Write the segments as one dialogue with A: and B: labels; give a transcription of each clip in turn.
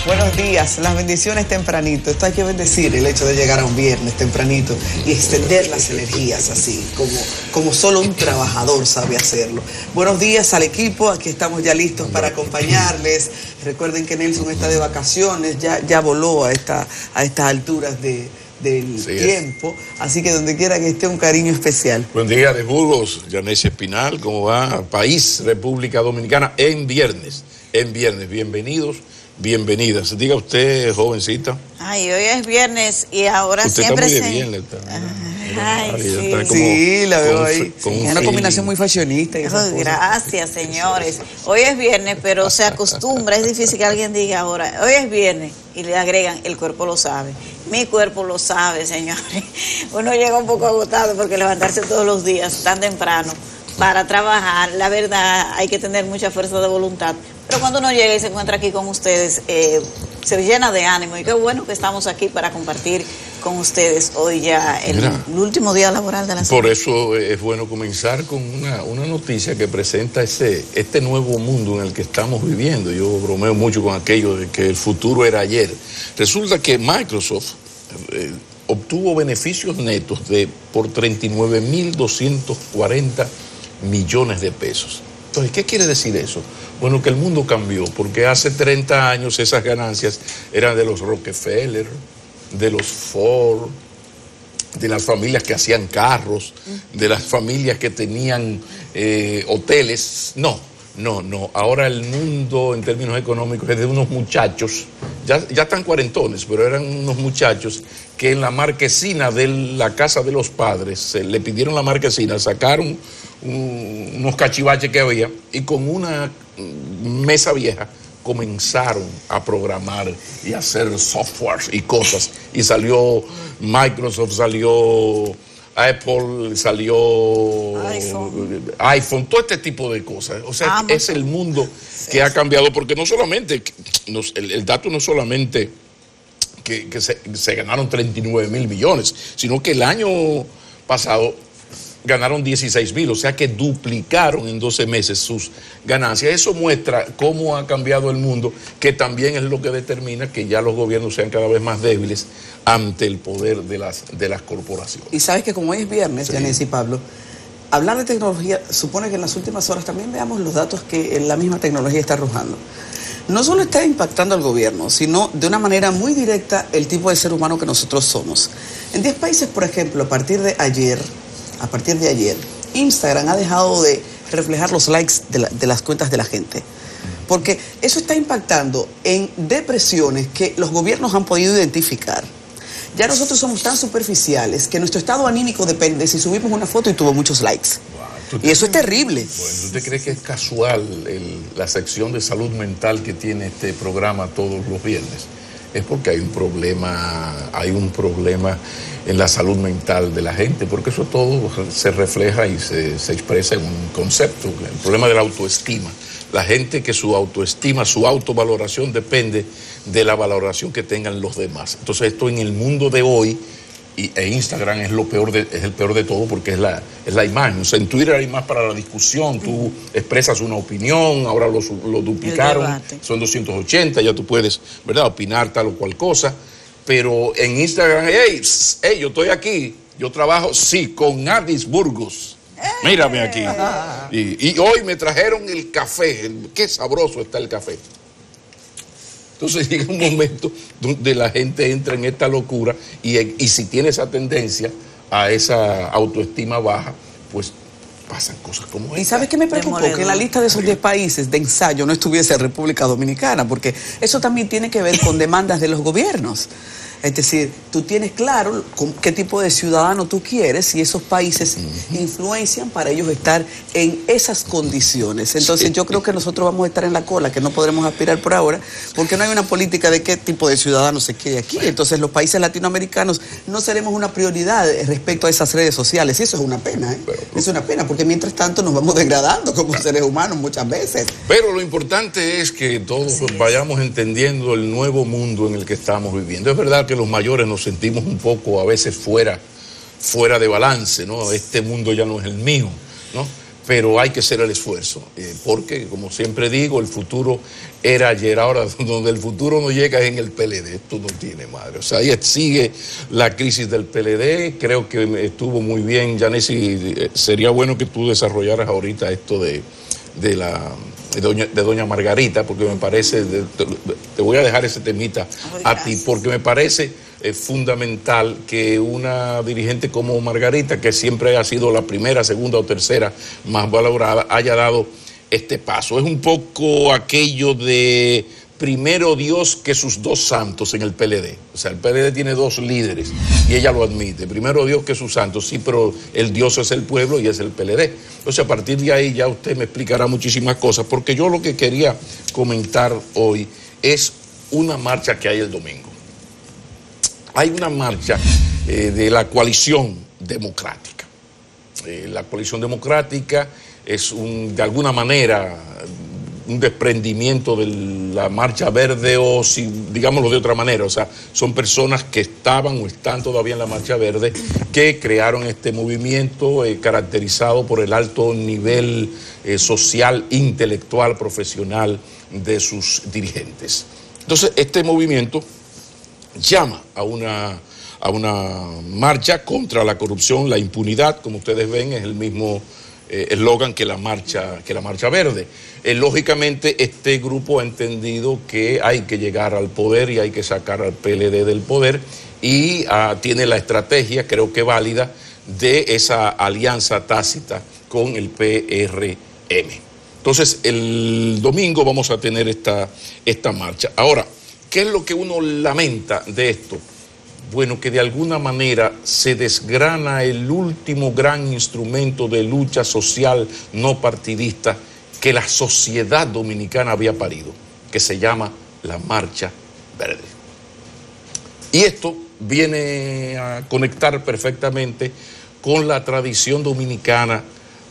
A: Buenos días, las bendiciones tempranito. Esto hay que bendecir el hecho de llegar a un viernes tempranito y extender las energías así, como solo un trabajador sabe hacerlo. Buenos días al equipo, aquí estamos ya listos para acompañarles. Recuerden que Nelson está de vacaciones, ya voló a estas alturas del tiempo, así que donde quiera que esté, un cariño especial.
B: Buen día de Burgos, Yanessia Espinal, ¿cómo va? País, República Dominicana, en viernes, bienvenidos, bienvenidas. Diga usted, jovencita.
C: Ay, hoy es viernes y ahora
B: usted
C: siempre
B: está muy de bien,
A: sí, la veo ahí. Una combinación muy fashionista.
C: Gracias, señores. Hoy es viernes, pero se acostumbra, es difícil que alguien diga ahora, hoy es viernes, y le agregan, el cuerpo lo sabe. Mi cuerpo lo sabe, señores. Uno llega un poco agotado porque levantarse todos los días tan temprano para trabajar, la verdad, hay que tener mucha fuerza de voluntad. Pero cuando uno llega y se encuentra aquí con ustedes, se llena de ánimo. Y qué bueno que estamos aquí para compartir con ustedes hoy ya el último día laboral de la semana.
B: Por eso es bueno comenzar con una noticia que presenta este nuevo mundo en el que estamos viviendo. Yo bromeo mucho con aquello de que el futuro era ayer. Resulta que Microsoft obtuvo beneficios netos por 39.240 millones de pesos. Entonces, ¿qué quiere decir eso? Bueno, que el mundo cambió, porque hace 30 años esas ganancias eran de los Rockefeller, de los Ford, de las familias que hacían carros, de las familias que tenían hoteles. No. Ahora el mundo en términos económicos es de unos muchachos, ya están cuarentones, pero eran unos muchachos que en la marquesina de la casa de los padres, le pidieron la marquesina, sacaron unos cachivaches que había y con una mesa vieja comenzaron a programar y a hacer softwares y cosas, y salió Microsoft, salió Apple, salió iPhone, todo este tipo de cosas. O sea, es el mundo que ha cambiado, porque no solamente, el dato no solamente que se ganaron 39.000 millones, sino que el año pasado ganaron 16.000, o sea que duplicaron en 12 meses sus ganancias. Eso muestra cómo ha cambiado el mundo, que también es lo que determina que ya los gobiernos sean cada vez más débiles ante el poder de las corporaciones.
A: Y sabes que como hoy es viernes, Yanessia y Pablo, hablar de tecnología supone que en las últimas horas también veamos los datos que la misma tecnología está arrojando. No solo está impactando al gobierno, sino de una manera muy directa el tipo de ser humano que nosotros somos. En 10 países, por ejemplo, a partir de ayer, Instagram ha dejado de reflejar los likes de las cuentas de la gente. Porque eso está impactando en depresiones que los gobiernos han podido identificar. Ya nosotros somos tan superficiales que nuestro estado anímico depende si subimos una foto y tuvo muchos likes. Y eso es terrible.
B: Bueno, ¿usted cree que es casual la sección de salud mental que tiene este programa todos los viernes? Es porque hay un problema en la salud mental de la gente, porque eso todo se refleja y se expresa en un concepto, el problema de la autoestima. La gente que su autoestima, su autovaloración depende de la valoración que tengan los demás. Entonces esto en el mundo de hoy, e Instagram es el peor de todo, porque es la imagen. O sea, en Twitter hay más para la discusión, tú expresas una opinión, ahora lo duplicaron, son 280, ya tú puedes, ¿verdad?, opinar tal o cual cosa. Pero en Instagram, hey, yo estoy aquí, yo trabajo, sí, con Adis Burgos. Mírame aquí. Y hoy me trajeron el café, qué sabroso está el café. Entonces llega un momento donde la gente entra en esta locura y si tiene esa tendencia a esa autoestima baja, pues pasan cosas como esta.
A: ¿Y sabes qué me preocupó? Que en la lista de esos 10 países de ensayo no estuviese República Dominicana, porque eso también tiene que ver con demandas de los gobiernos. Es decir, tú tienes claro qué tipo de ciudadano tú quieres y esos países influencian para ellos estar en esas condiciones. Entonces yo creo que nosotros vamos a estar en la cola, que no podremos aspirar por ahora, porque no hay una política de qué tipo de ciudadano se quiere aquí. Entonces los países latinoamericanos no seremos una prioridad respecto a esas redes sociales. Y eso es una pena, ¿eh? Es una pena, porque mientras tanto nos vamos degradando como seres humanos muchas veces.
B: Pero lo importante es que todos vayamos entendiendo el nuevo mundo en el que estamos viviendo. Es verdad que los mayores nos sentimos un poco a veces fuera de balance, ¿no? Este mundo ya no es el mío, ¿no? pero hay que hacer el esfuerzo, porque, como siempre digo, el futuro era ayer. Ahora, donde el futuro no llega es en el PLD, esto no tiene madre. O sea, ahí sigue la crisis del PLD. Creo que estuvo muy bien, Yanesi, sería bueno que tú desarrollaras ahorita esto de doña Margarita, porque me parece, te voy a dejar ese temita a ti, porque me parece fundamental que una dirigente como Margarita, que siempre ha sido la primera, segunda o tercera más valorada, haya dado este paso. Es un poco aquello de primero Dios que sus dos santos en el PLD. O sea, el PLD tiene dos líderes y ella lo admite. Primero Dios que sus santos, sí, pero el Dios es el pueblo y es el PLD. Entonces, a partir de ahí ya usted me explicará muchísimas cosas, porque yo lo que quería comentar hoy es una marcha que hay el domingo. Hay una marcha de la coalición democrática. La coalición democrática es de alguna manera un desprendimiento de la Marcha Verde, o si digámoslo de otra manera, o sea, son personas que estaban o están todavía en la Marcha Verde, que crearon este movimiento caracterizado por el alto nivel social, intelectual, profesional de sus dirigentes. Entonces, este movimiento llama a una marcha contra la corrupción, la impunidad. Como ustedes ven, es el mismo eslogan que la marcha verde. Lógicamente, este grupo ha entendido que hay que llegar al poder y hay que sacar al PLD del poder, y tiene la estrategia, creo que válida, de esa alianza tácita con el PRM. Entonces, el domingo vamos a tener esta marcha. Ahora, ¿qué es lo que uno lamenta de esto? Bueno, que de alguna manera se desgrana el último gran instrumento de lucha social no partidista que la sociedad dominicana había parido, que se llama la Marcha Verde. Y esto viene a conectar perfectamente con la tradición dominicana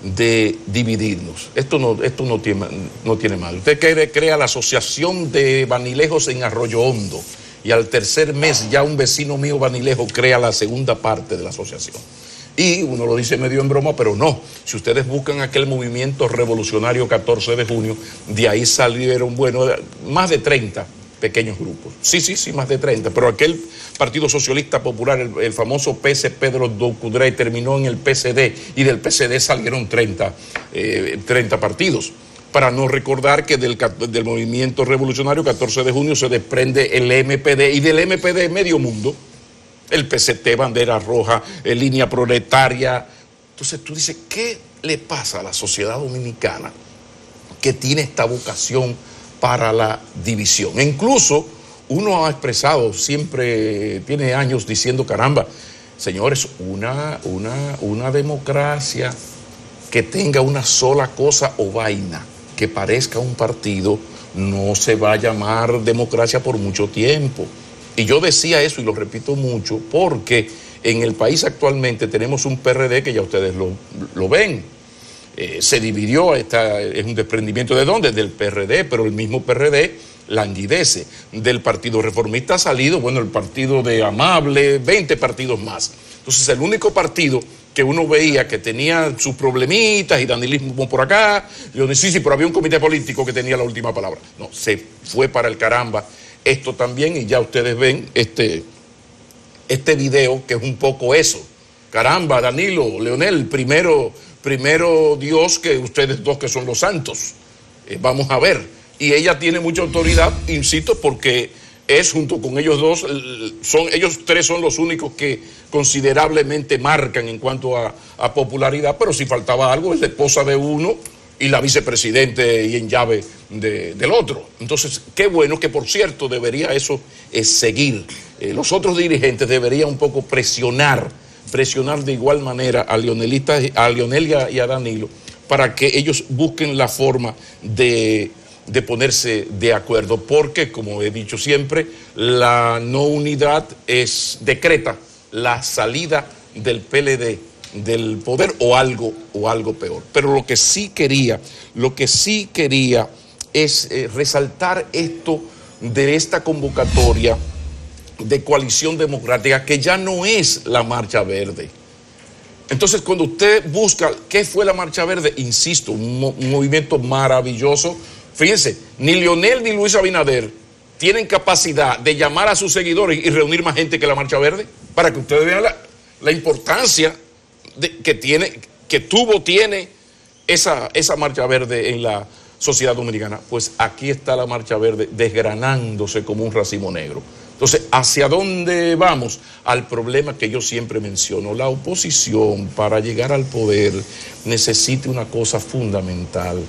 B: de dividirnos. Esto no tiene mal. Usted crea la asociación de Vanilejos en Arroyo Hondo, y al tercer mes ya un vecino mío Vanilejo crea la segunda parte de la asociación. Y uno lo dice medio en broma, pero no. Si ustedes buscan aquel movimiento revolucionario 14 de junio, de ahí salieron, bueno, más de 30 pequeños grupos. Sí, más de 30. Pero aquel Partido Socialista Popular, el famoso PC Pedro Docudrey, terminó en el PCD, y del PCD salieron 30 partidos. Para no recordar que del movimiento revolucionario 14 de junio se desprende el MPD, y del MPD medio mundo, el PCT, Bandera Roja, Línea Proletaria. Entonces tú dices, ¿qué le pasa a la sociedad dominicana que tiene esta vocación para la división? E incluso uno ha expresado, siempre tiene años diciendo, caramba, señores, una democracia que tenga una sola cosa o vaina, que parezca un partido, no se va a llamar democracia por mucho tiempo. Y yo decía eso y lo repito mucho, porque en el país actualmente tenemos un PRD que ya ustedes lo ven. Se dividió, es un desprendimiento ¿de dónde? Del PRD, pero el mismo PRD languidece. Del Partido Reformista ha salido, bueno, el Partido de Amable, 20 partidos más. Entonces, el único partido que uno veía que tenía sus problemitas y danilismo por acá, yo decía, sí, pero había un comité político que tenía la última palabra. No, se fue para el caramba esto también, y ya ustedes ven este video, que es un poco eso. Caramba, Danilo, Leonel, primero Dios que ustedes dos que son los santos. Vamos a ver. Y ella tiene mucha autoridad, insisto, porque es junto con ellos dos, ellos tres son los únicos que considerablemente marcan en cuanto a popularidad, pero si faltaba algo es la esposa de uno y la vicepresidente y en llave del otro. Entonces, qué bueno, que por cierto debería eso seguir. Los otros dirigentes deberían un poco presionar de igual manera a Leonel y a Danilo, para que ellos busquen la forma de ponerse de acuerdo, porque, como he dicho siempre, la no unidad decreta la salida del PLD del poder o algo peor. Pero lo que sí quería es resaltar esto de esta convocatoria de coalición democrática, que ya no es la Marcha Verde. Entonces, cuando usted busca qué fue la Marcha Verde, insisto, un movimiento maravilloso. Fíjense, ni Leonel ni Luis Abinader tienen capacidad de llamar a sus seguidores y reunir más gente que la Marcha Verde, para que ustedes vean la importancia que tiene esa Marcha Verde en la sociedad dominicana. Pues aquí está la Marcha Verde desgranándose como un racimo negro. Entonces, ¿hacia dónde vamos? Al problema que yo siempre menciono. La oposición, para llegar al poder, necesita una cosa fundamental,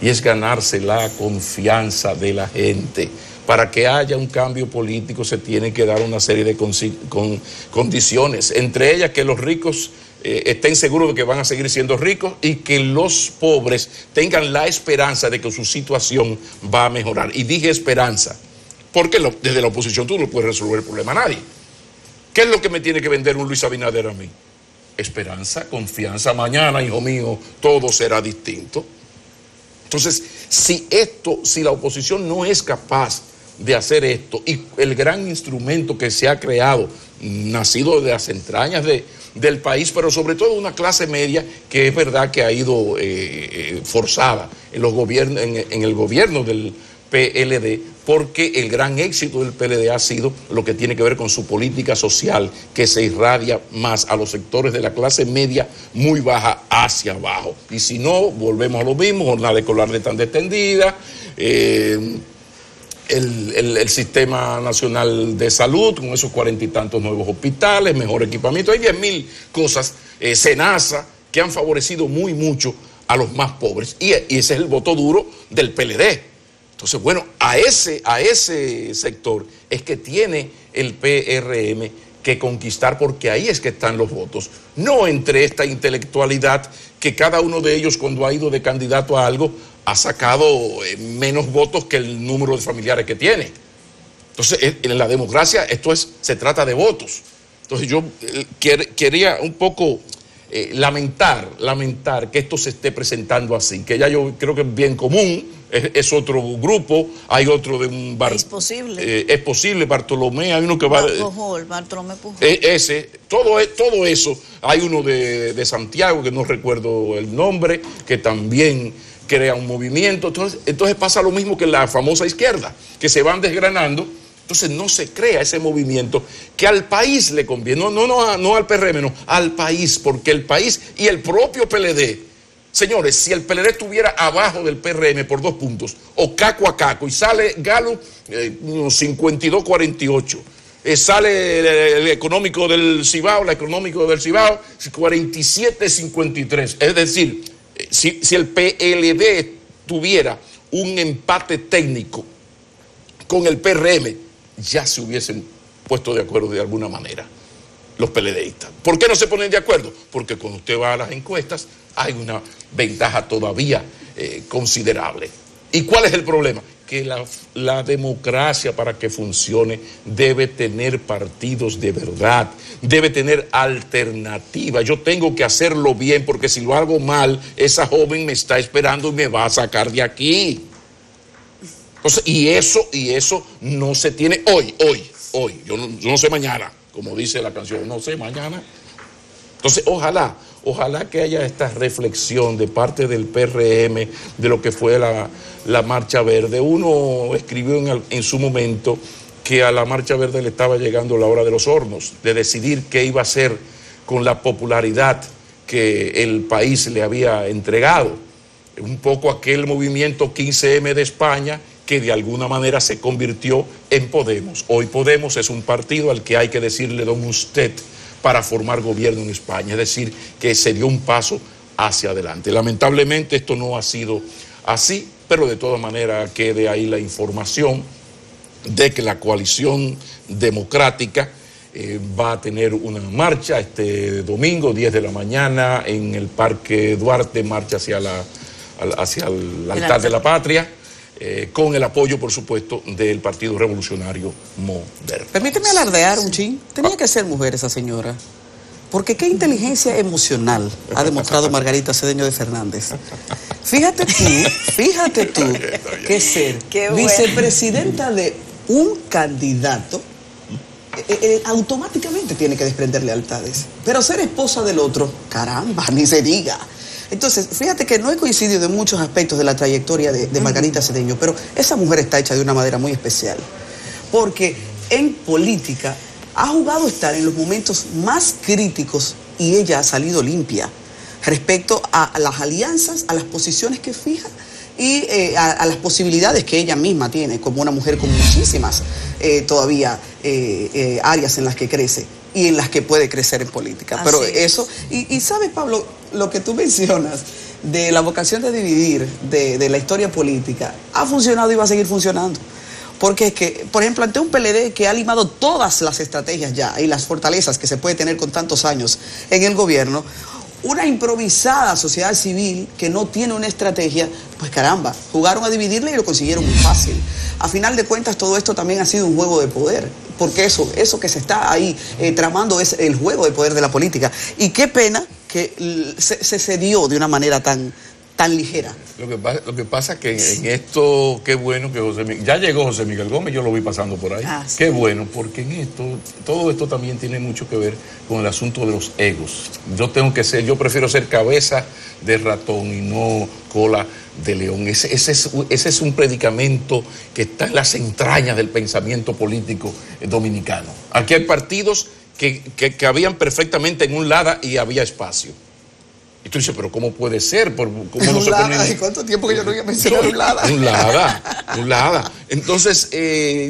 B: y es ganarse la confianza de la gente. Para que haya un cambio político se tiene que dar una serie de condiciones, entre ellas que los ricos estén seguros de que van a seguir siendo ricos y que los pobres tengan la esperanza de que su situación va a mejorar. Y dije esperanza, porque desde la oposición tú no puedes resolver el problema a nadie. ¿Qué es lo que me tiene que vender un Luis Abinader a mí? Esperanza, confianza. Mañana, hijo mío, todo será distinto. Entonces, si la oposición no es capaz de hacer esto, y el gran instrumento que se ha creado, nacido de las entrañas del país, pero sobre todo una clase media que es verdad que ha ido forzada en el gobierno del PLD, porque el gran éxito del PLD ha sido lo que tiene que ver con su política social, que se irradia más a los sectores de la clase media muy baja hacia abajo. Y si no, volvemos a lo mismo: jornada escolar de tan extendida, el Sistema Nacional de Salud con esos 40 y tantos nuevos hospitales, mejor equipamiento. Hay 10.000 cosas, SENASA, que han favorecido mucho a los más pobres. Y ese es el voto duro del PLD. Entonces, bueno, a ese sector es que tiene el PRM que conquistar, porque ahí es que están los votos. No entre esta intelectualidad que cada uno de ellos, cuando ha ido de candidato a algo, ha sacado menos votos que el número de familiares que tiene. Entonces, en la democracia se trata de votos. Entonces, yo quería un poco lamentar que esto se esté presentando así, que ya yo creo que es bien común. Es otro grupo, hay otro de un bar. Es posible, Bartolomé, hay uno que va.
C: Bartolomé Pujol.
B: Todo eso. Hay uno de Santiago, que no recuerdo el nombre, que también crea un movimiento. Entonces pasa lo mismo que en la famosa izquierda, que se van desgranando. Entonces no se crea ese movimiento que al país le conviene, no al PRM, no, al país, porque el país y el propio PLD. Señores, si el PLD estuviera abajo del PRM por 2 puntos, o caco a caco, y sale Galo 52-48, sale el económico del Cibao, 47-53. Es decir, si el PLD tuviera un empate técnico con el PRM, ya se hubiesen puesto de acuerdo de alguna manera los PLDistas. ¿Por qué no se ponen de acuerdo? Porque cuando usted va a las encuestas hay una ventaja todavía considerable. ¿Y cuál es el problema? Que la democracia, para que funcione, debe tener partidos de verdad, debe tener alternativa. Yo tengo que hacerlo bien, porque si lo hago mal, esa joven me está esperando y me va a sacar de aquí. Entonces, y eso no se tiene hoy. Yo no sé mañana, como dice la canción, no sé mañana. Entonces, ojalá que haya esta reflexión de parte del PRM de lo que fue la Marcha Verde. Uno escribió en su momento que a la Marcha Verde le estaba llegando la hora de los hornos, de decidir qué iba a hacer con la popularidad que el país le había entregado. Un poco aquel movimiento 15M de España, que de alguna manera se convirtió en Podemos. Hoy Podemos es un partido al que hay que decirle don usted para formar gobierno en España, es decir, que se dio un paso hacia adelante. Lamentablemente esto no ha sido así, pero de todas maneras quede ahí la información de que la coalición democrática va a tener una marcha este domingo, 10 de la mañana, en el Parque Duarte, marcha hacia el altar de la patria. Con el apoyo, por supuesto, del Partido Revolucionario Moderno.
A: Permíteme alardear un chin. Tenía que ser mujer esa señora. Porque qué inteligencia emocional ha demostrado Margarita Cedeño de Fernández. Fíjate tú, que ser vicepresidenta de un candidato automáticamente tiene que desprender lealtades. Pero ser esposa del otro, caramba, ni se diga. Entonces, fíjate que no he coincidido en muchos aspectos de la trayectoria de Margarita Cedeño, pero esa mujer está hecha de una manera muy especial. Porque en política ha jugado estar en los momentos más críticos y ella ha salido limpia respecto a las alianzas, a las posiciones que fija y a las posibilidades que ella misma tiene como una mujer con muchísimas todavía áreas en las que crece y en las que puede crecer en política. Pero eso, y sabes, Pablo, lo que tú mencionas de la vocación de dividir de la historia política ha funcionado y va a seguir funcionando. Porque es que, por ejemplo, ante un PLD que ha limado todas las estrategias ya y las fortalezas que se puede tener con tantos años en el gobierno, una improvisada sociedad civil que no tiene una estrategia, pues caramba, jugaron a dividirla y lo consiguieron muy fácil. A final de cuentas, todo esto también ha sido un juego de poder, porque eso que se está ahí tramando es el juego de poder de la política. Y qué pena que se cedió de una manera tan ligera.
B: Lo que pasa es que en esto, qué bueno que ya llegó José Miguel Gómez, yo lo vi pasando por ahí. Qué bueno, porque en esto, todo esto también tiene mucho que ver con el asunto de los egos. Yo prefiero ser cabeza de ratón y no cola de león. Ese es un predicamento que está en las entrañas del pensamiento político dominicano. Aquí hay partidos que cabían perfectamente en un lado y había espacio. Y tú dices, pero ¿cómo puede ser? ¿Cómo no se pone...
A: ¿Cuánto tiempo que yo no había mencionado un Lada?
B: Un Lada. Entonces,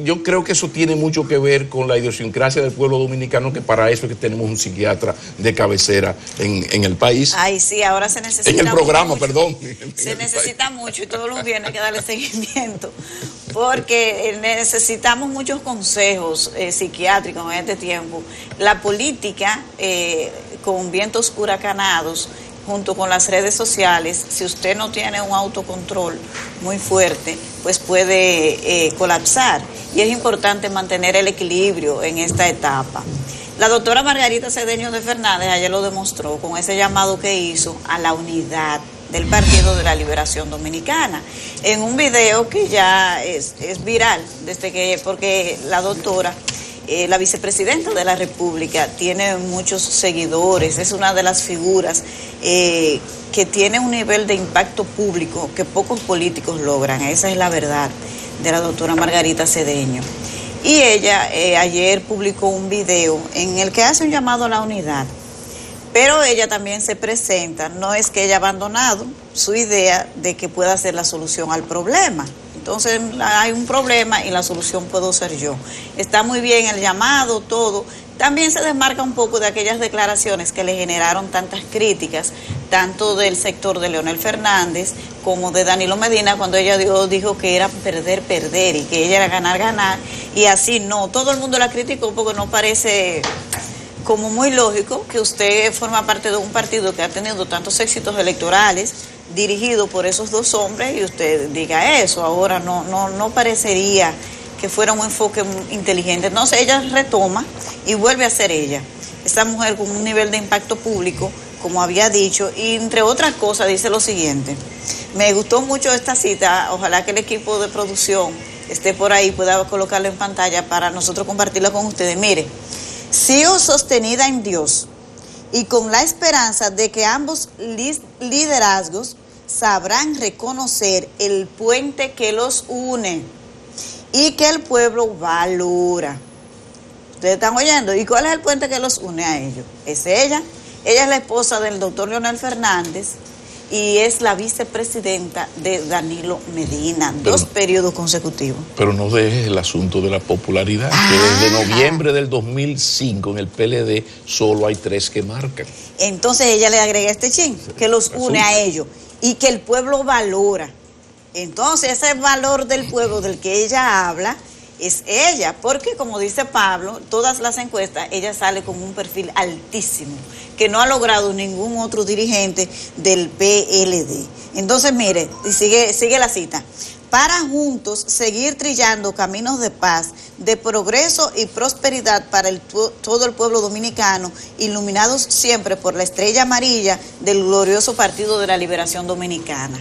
B: yo creo que eso tiene mucho que ver con la idiosincrasia del pueblo dominicano, que para eso es que tenemos un psiquiatra de cabecera en el país.
C: Ay, sí, ahora se necesita
B: en el programa,
C: mucho.
B: Perdón.
C: Se necesita mucho y todos los viernes hay que darle seguimiento, porque necesitamos muchos consejos psiquiátricos en este tiempo. La política, con vientos huracanados, junto con las redes sociales, si usted no tiene un autocontrol muy fuerte, pues puede colapsar. Y es importante mantener el equilibrio en esta etapa. La doctora Margarita Cedeño de Fernández ayer lo demostró con ese llamado que hizo a la unidad del Partido de la Liberación Dominicana, en un video que ya es viral, porque la doctora... la vicepresidenta de la República tiene muchos seguidores, es una de las figuras que tiene un nivel de impacto público que pocos políticos logran. Esa es la verdad de la doctora Margarita Cedeño. Y ella ayer publicó un video en el que hace un llamado a la unidad, pero ella también se presenta, no es que haya abandonado su idea de que pueda ser la solución al problema. Entonces hay un problema y la solución puedo ser yo. Está muy bien el llamado, todo. También se desmarca un poco de aquellas declaraciones que le generaron tantas críticas, tanto del sector de Leonel Fernández como de Danilo Medina, cuando ella dijo que era perder y que ella era ganar. Y así no, todo el mundo la criticó porque no parece como muy lógico que usted forma parte de un partido que ha tenido tantos éxitos electorales, dirigido por esos dos hombres, y usted diga eso. Ahora no parecería que fuera un enfoque inteligente. Entonces ella retoma y vuelve a ser ella, esta mujer con un nivel de impacto público, como había dicho, y entre otras cosas dice lo siguiente. Me gustó mucho esta cita, ojalá que el equipo de producción esté por ahí, pueda colocarlo en pantalla para nosotros compartirlo con ustedes. Mire, sigo sostenida en Dios y con la esperanza de que ambos liderazgos sabrán reconocer el puente que los une y que el pueblo valora. ¿Ustedes están oyendo? ¿Y cuál es el puente que los une a ellos? Es ella. Ella es la esposa del doctor Leonel Fernández y es la vicepresidenta de Danilo Medina, dos periodos consecutivos.
B: Pero no dejes el asunto de la popularidad, que desde noviembre del 2005 en el PLD solo hay 3 que marcan.
C: Entonces ella le agrega este chin, que los une a ellos y que el pueblo valora. Entonces ese valor del pueblo del que ella habla es ella, porque como dice Pablo, todas las encuestas, ella sale con un perfil altísimo, que no ha logrado ningún otro dirigente del PLD. Entonces, mire, y sigue la cita. Para juntos seguir trillando caminos de paz, de progreso y prosperidad para todo el pueblo dominicano, iluminados siempre por la estrella amarilla del glorioso Partido de la Liberación Dominicana.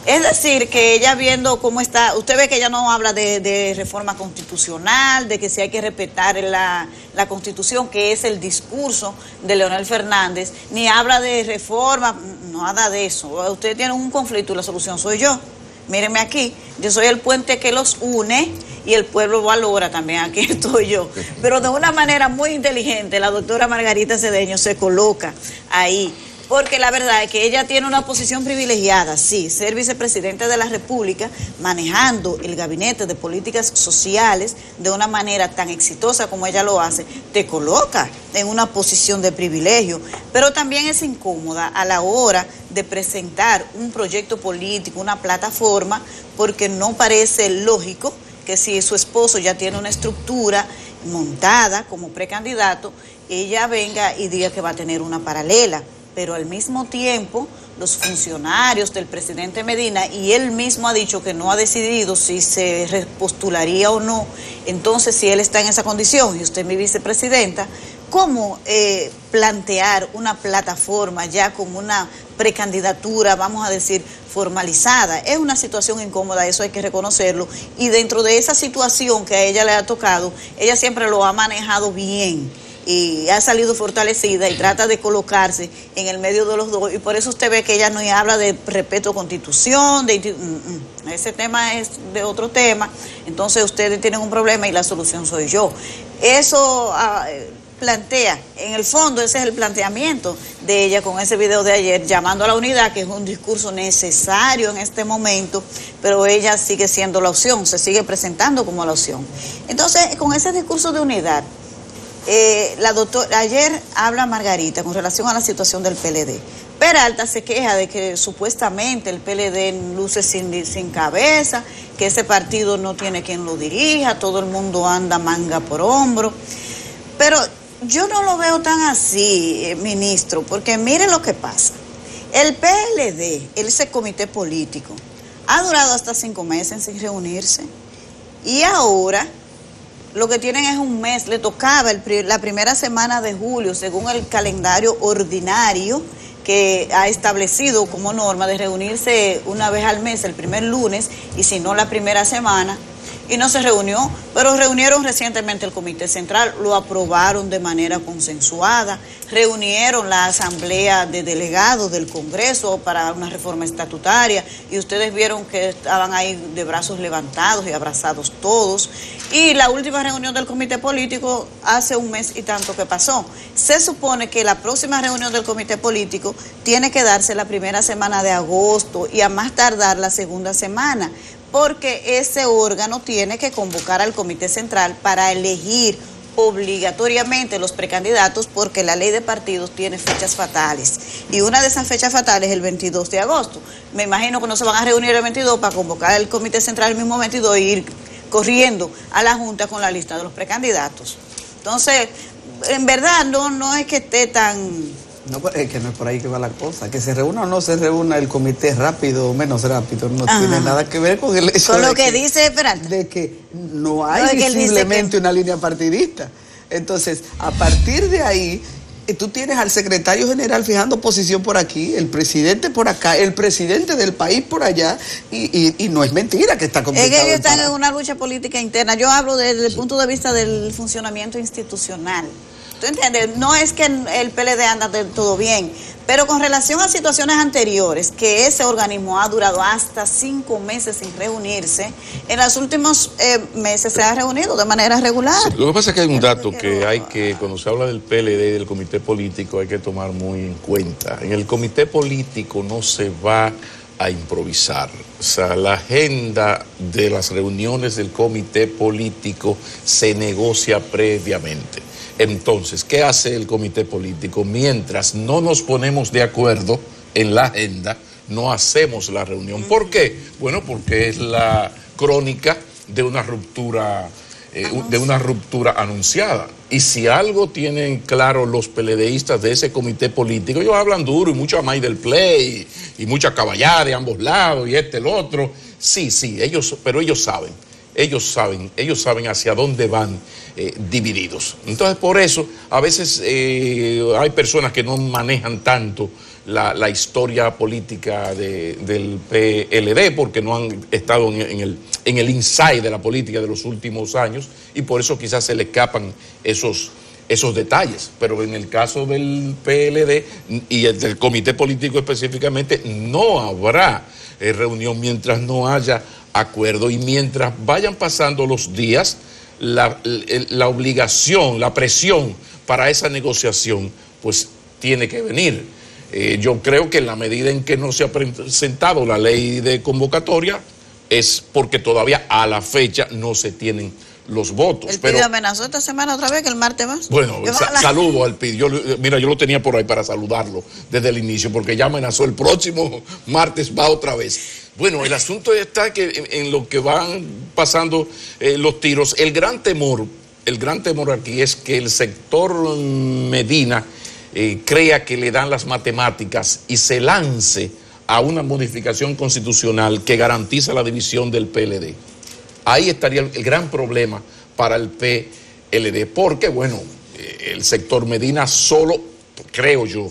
C: Es decir, que ella viendo cómo está, usted ve que ella no habla de reforma constitucional, de que si hay que respetar la Constitución, que es el discurso de Leonel Fernández, ni habla de reforma, nada de eso. Usted tiene un conflicto y la solución soy yo. Mírenme aquí, yo soy el puente que los une y el pueblo valora también, aquí estoy yo. Pero de una manera muy inteligente, la doctora Margarita Cedeño se coloca ahí. Porque la verdad es que ella tiene una posición privilegiada, sí, ser vicepresidenta de la República, manejando el gabinete de políticas sociales de una manera tan exitosa como ella lo hace, te coloca en una posición de privilegio, pero también es incómoda a la hora de presentar un proyecto político, una plataforma, porque no parece lógico que si su esposo ya tiene una estructura montada como precandidato, ella venga y diga que va a tener una paralela. Pero al mismo tiempo los funcionarios del presidente Medina, y él mismo ha dicho que no ha decidido si se repostularía o no. Entonces, si él está en esa condición y usted es mi vicepresidenta, ¿cómo plantear una plataforma ya como una precandidatura, vamos a decir, formalizada? Es una situación incómoda, eso hay que reconocerlo, y dentro de esa situación que a ella le ha tocado, ella siempre lo ha manejado bien y ha salido fortalecida y trata de colocarse en el medio de los dos, y por eso usted ve que ella no habla de respeto a Constitución, ese tema es de otro tema. Entonces ustedes tienen un problema y la solución soy yo. Eso plantea, en el fondo ese es el planteamiento de ella con ese video de ayer, llamando a la unidad, que es un discurso necesario en este momento, pero ella sigue siendo la opción, se sigue presentando como la opción. Entonces, con ese discurso de unidad, la doctora, ayer habla Margarita con relación a la situación del PLD. Peralta se queja de que supuestamente el PLD luce sin cabeza, que ese partido no tiene quien lo dirija, todo el mundo anda manga por hombro. Pero yo no lo veo tan así, ministro, porque mire lo que pasa. El PLD, ese comité político, ha durado hasta 5 meses sin reunirse, y ahora lo que tienen es un mes. Le tocaba la primera semana de julio, según el calendario ordinario que ha establecido como norma, de reunirse una vez al mes, el primer lunes, y si no la primera semana, y no se reunió, pero reunieron recientemente el Comité Central, lo aprobaron de manera consensuada, reunieron la Asamblea de Delegados del Congreso para una reforma estatutaria, y ustedes vieron que estaban ahí de brazos levantados y abrazados todos, y la última reunión del Comité Político hace 1 mes y tanto que pasó. Se supone que la próxima reunión del Comité Político tiene que darse la primera semana de agosto y a más tardar la segunda semana, porque ese órgano tiene que convocar al Comité Central para elegir obligatoriamente los precandidatos, porque la ley de partidos tiene fechas fatales, y una de esas fechas fatales es el 22 de agosto. Me imagino que no se van a reunir el 22 para convocar al Comité Central el mismo 22 e ir corriendo a la Junta con la lista de los precandidatos. Entonces, en verdad, no es que esté tan...
A: No, es que no es por ahí que va la cosa. Que se reúna o no se reúna el comité rápido o menos rápido no tiene nada que ver con el hecho
C: con lo que dice Peralta,
A: de que no hay visiblemente una línea partidista. Entonces, a partir de ahí, tú tienes al secretario general fijando posición por aquí, el presidente por acá, el presidente del país por allá, y no es mentira que está complicado.
C: Es que ellos están en una lucha política interna. Yo hablo desde el punto de vista del funcionamiento institucional. ¿Tú entiendes? No es que el PLD anda todo bien, pero con relación a situaciones anteriores, que ese organismo ha durado hasta 5 meses sin reunirse, en los últimos meses se ha reunido de manera regular.
B: Sí, lo que pasa es que hay un dato que hay que, cuando se habla del PLD y del comité político, hay que tomar muy en cuenta. En el comité político no se va a improvisar. O sea, la agenda de las reuniones del comité político se negocia previamente. Entonces, ¿qué hace el comité político? Mientras no nos ponemos de acuerdo en la agenda, no hacemos la reunión. ¿Por qué? Bueno, porque es la crónica de una ruptura anunciada. Y si algo tienen claro los PLDistas de ese comité político, ellos hablan duro y mucho más del play y mucha caballada de ambos lados y el otro. Sí, pero ellos saben ellos saben hacia dónde van divididos. Entonces, por eso, a veces hay personas que no manejan tanto la historia política del PLD, porque no han estado en el inside de la política de los últimos años, y por eso quizás se le escapan esos detalles. Pero en el caso del PLD y del comité político específicamente, no habrá reunión mientras no haya acuerdo, y mientras vayan pasando los días, la obligación, la presión para esa negociación, pues tiene que venir. Yo creo que en la medida en que no se ha presentado la ley de convocatoria es porque todavía a la fecha no se tienen los votos.
C: El PID amenazó esta semana otra vez, que el martes más.
B: Bueno, saludo al PID. Mira, yo lo tenía por ahí para saludarlo desde el inicio, porque ya amenazó el próximo martes, va otra vez. Bueno, el asunto está que en lo que van pasando los tiros, el gran temor aquí es que el sector Medina crea que le dan las matemáticas y se lance a una modificación constitucional que garantiza la división del PLD. Ahí estaría el gran problema para el PLD, porque, bueno, el sector Medina solo, creo yo,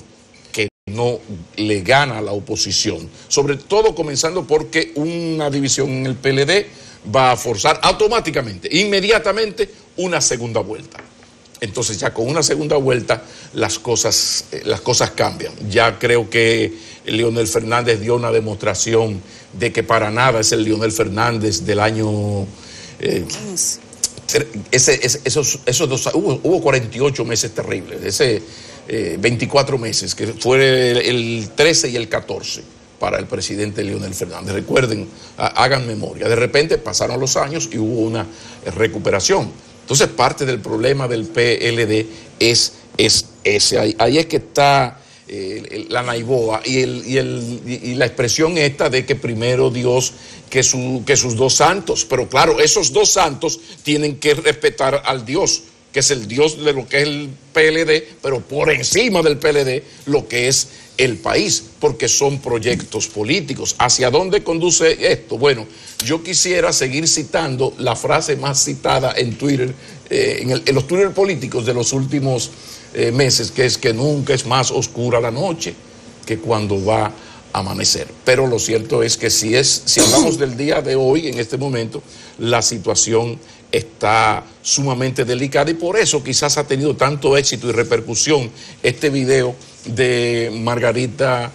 B: que no le gana a la oposición. Sobre todo comenzando porque una división en el PLD va a forzar automáticamente, inmediatamente, una segunda vuelta. Entonces ya con una segunda vuelta las cosas cambian. Ya creo que Leonel Fernández dio una demostración de que para nada es el Leonel Fernández del año
C: 15.
B: Hubo 48 meses terribles, 24 meses, que fue el 13 y el 14 para el presidente Leonel Fernández. Recuerden, hagan memoria. De repente pasaron los años y hubo una recuperación. Entonces, parte del problema del PLD es ese. Ahí es que está la naiboa y la expresión esta de que primero Dios que sus dos santos. Pero claro, esos dos santos tienen que respetar al Dios, que es el Dios de lo que es el PLD, pero por encima del PLD lo que es el país, porque son proyectos políticos. ¿Hacia dónde conduce esto? Bueno, yo quisiera seguir citando la frase más citada en Twitter, en los Twitter políticos de los últimos meses, que es que nunca es más oscura la noche que cuando va a amanecer. Pero lo cierto es que si hablamos del día de hoy, en este momento, la situación está sumamente delicada, y por eso quizás ha tenido tanto éxito y repercusión este video de Margarita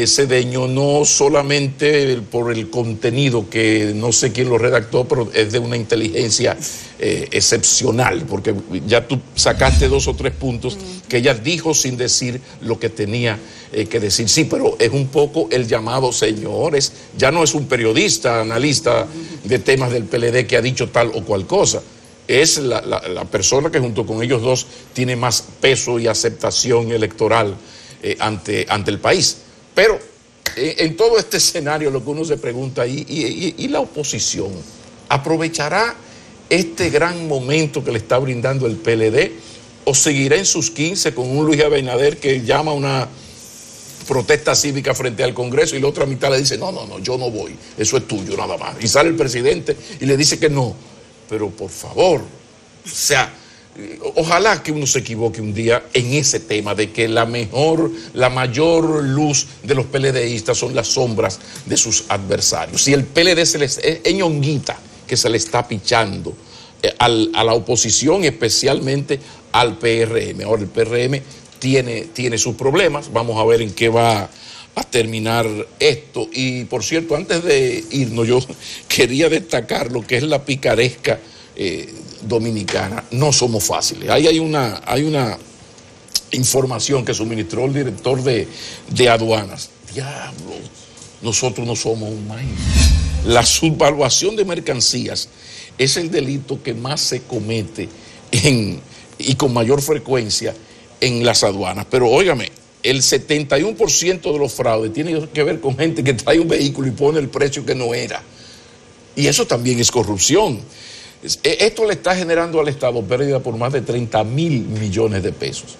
B: Cedeño, no solamente por el contenido, que no sé quién lo redactó, pero es de una inteligencia excepcional, porque ya tú sacaste 2 o 3 puntos que ella dijo sin decir lo que tenía que decir. Sí, pero es un poco el llamado, señores, ya no es un periodista, analista de temas del PLD que ha dicho tal o cual cosa. Es la persona que junto con ellos dos tiene más peso y aceptación electoral ante el país. Pero en todo este escenario lo que uno se pregunta, ¿y la oposición aprovechará este gran momento que le está brindando el PLD o seguirá en sus 15 con un Luis Abinader que llama a una protesta cívica frente al Congreso y la otra mitad le dice, no, yo no voy, eso es tuyo nada más? Y sale el presidente y le dice que no. Pero por favor, o sea, ojalá que uno se equivoque un día en ese tema de que la mayor luz de los PLDistas son las sombras de sus adversarios. Si el PLD es ñonguita que se le está pichando a la oposición, especialmente al PRM. Ahora el PRM tiene sus problemas, vamos a ver en qué va a terminar esto. Y por cierto, antes de irnos, yo quería destacar lo que es la picaresca dominicana. No somos fáciles. Ahí hay una información que suministró el director de aduanas. Diablo, nosotros no somos humanos. La subvaluación de mercancías es el delito que más se comete y con mayor frecuencia en las aduanas. Pero óigame, el 71% de los fraudes tiene que ver con gente que trae un vehículo y pone el precio que no era. Y eso también es corrupción. Esto le está generando al Estado pérdida por más de 30.000 millones de pesos.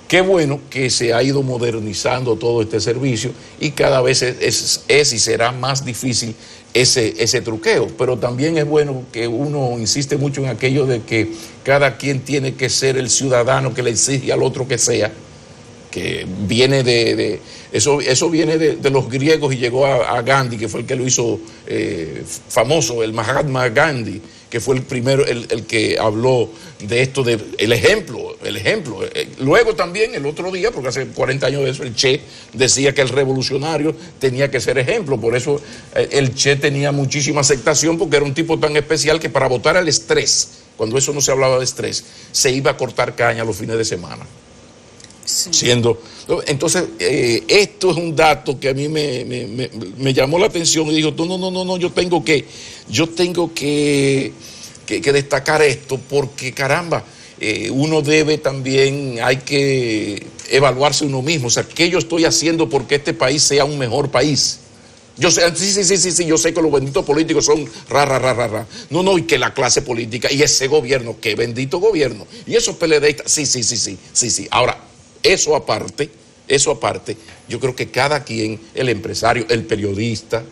B: Qué bueno que se ha ido modernizando todo este servicio y cada vez es y será más difícil ese truqueo, pero también es bueno que uno insiste mucho en aquello de que cada quien tiene que ser el ciudadano que le exige al otro que sea, que viene eso viene de los griegos y llegó a Gandhi, que fue el que lo hizo famoso, el Mahatma Gandhi, que fue el primero, el que habló de esto, el ejemplo. Luego también, el otro día, porque hace 40 años de eso, el Che decía que el revolucionario tenía que ser ejemplo. Por eso el Che tenía muchísima aceptación, porque era un tipo tan especial que para votar al estrés, cuando eso no se hablaba de estrés, se iba a cortar caña los fines de semana. Sí. Entonces, esto es un dato que a mí me llamó la atención y dijo, no, yo tengo que destacar esto, porque caramba, uno debe también, hay que evaluarse uno mismo, o sea, ¿qué yo estoy haciendo porque este país sea un mejor país? Yo sé, sí, yo sé que los benditos políticos son No, y que la clase política y ese gobierno, qué bendito gobierno, y esos PLDistas, sí. Ahora, eso aparte, yo creo que cada quien, el empresario, el periodista,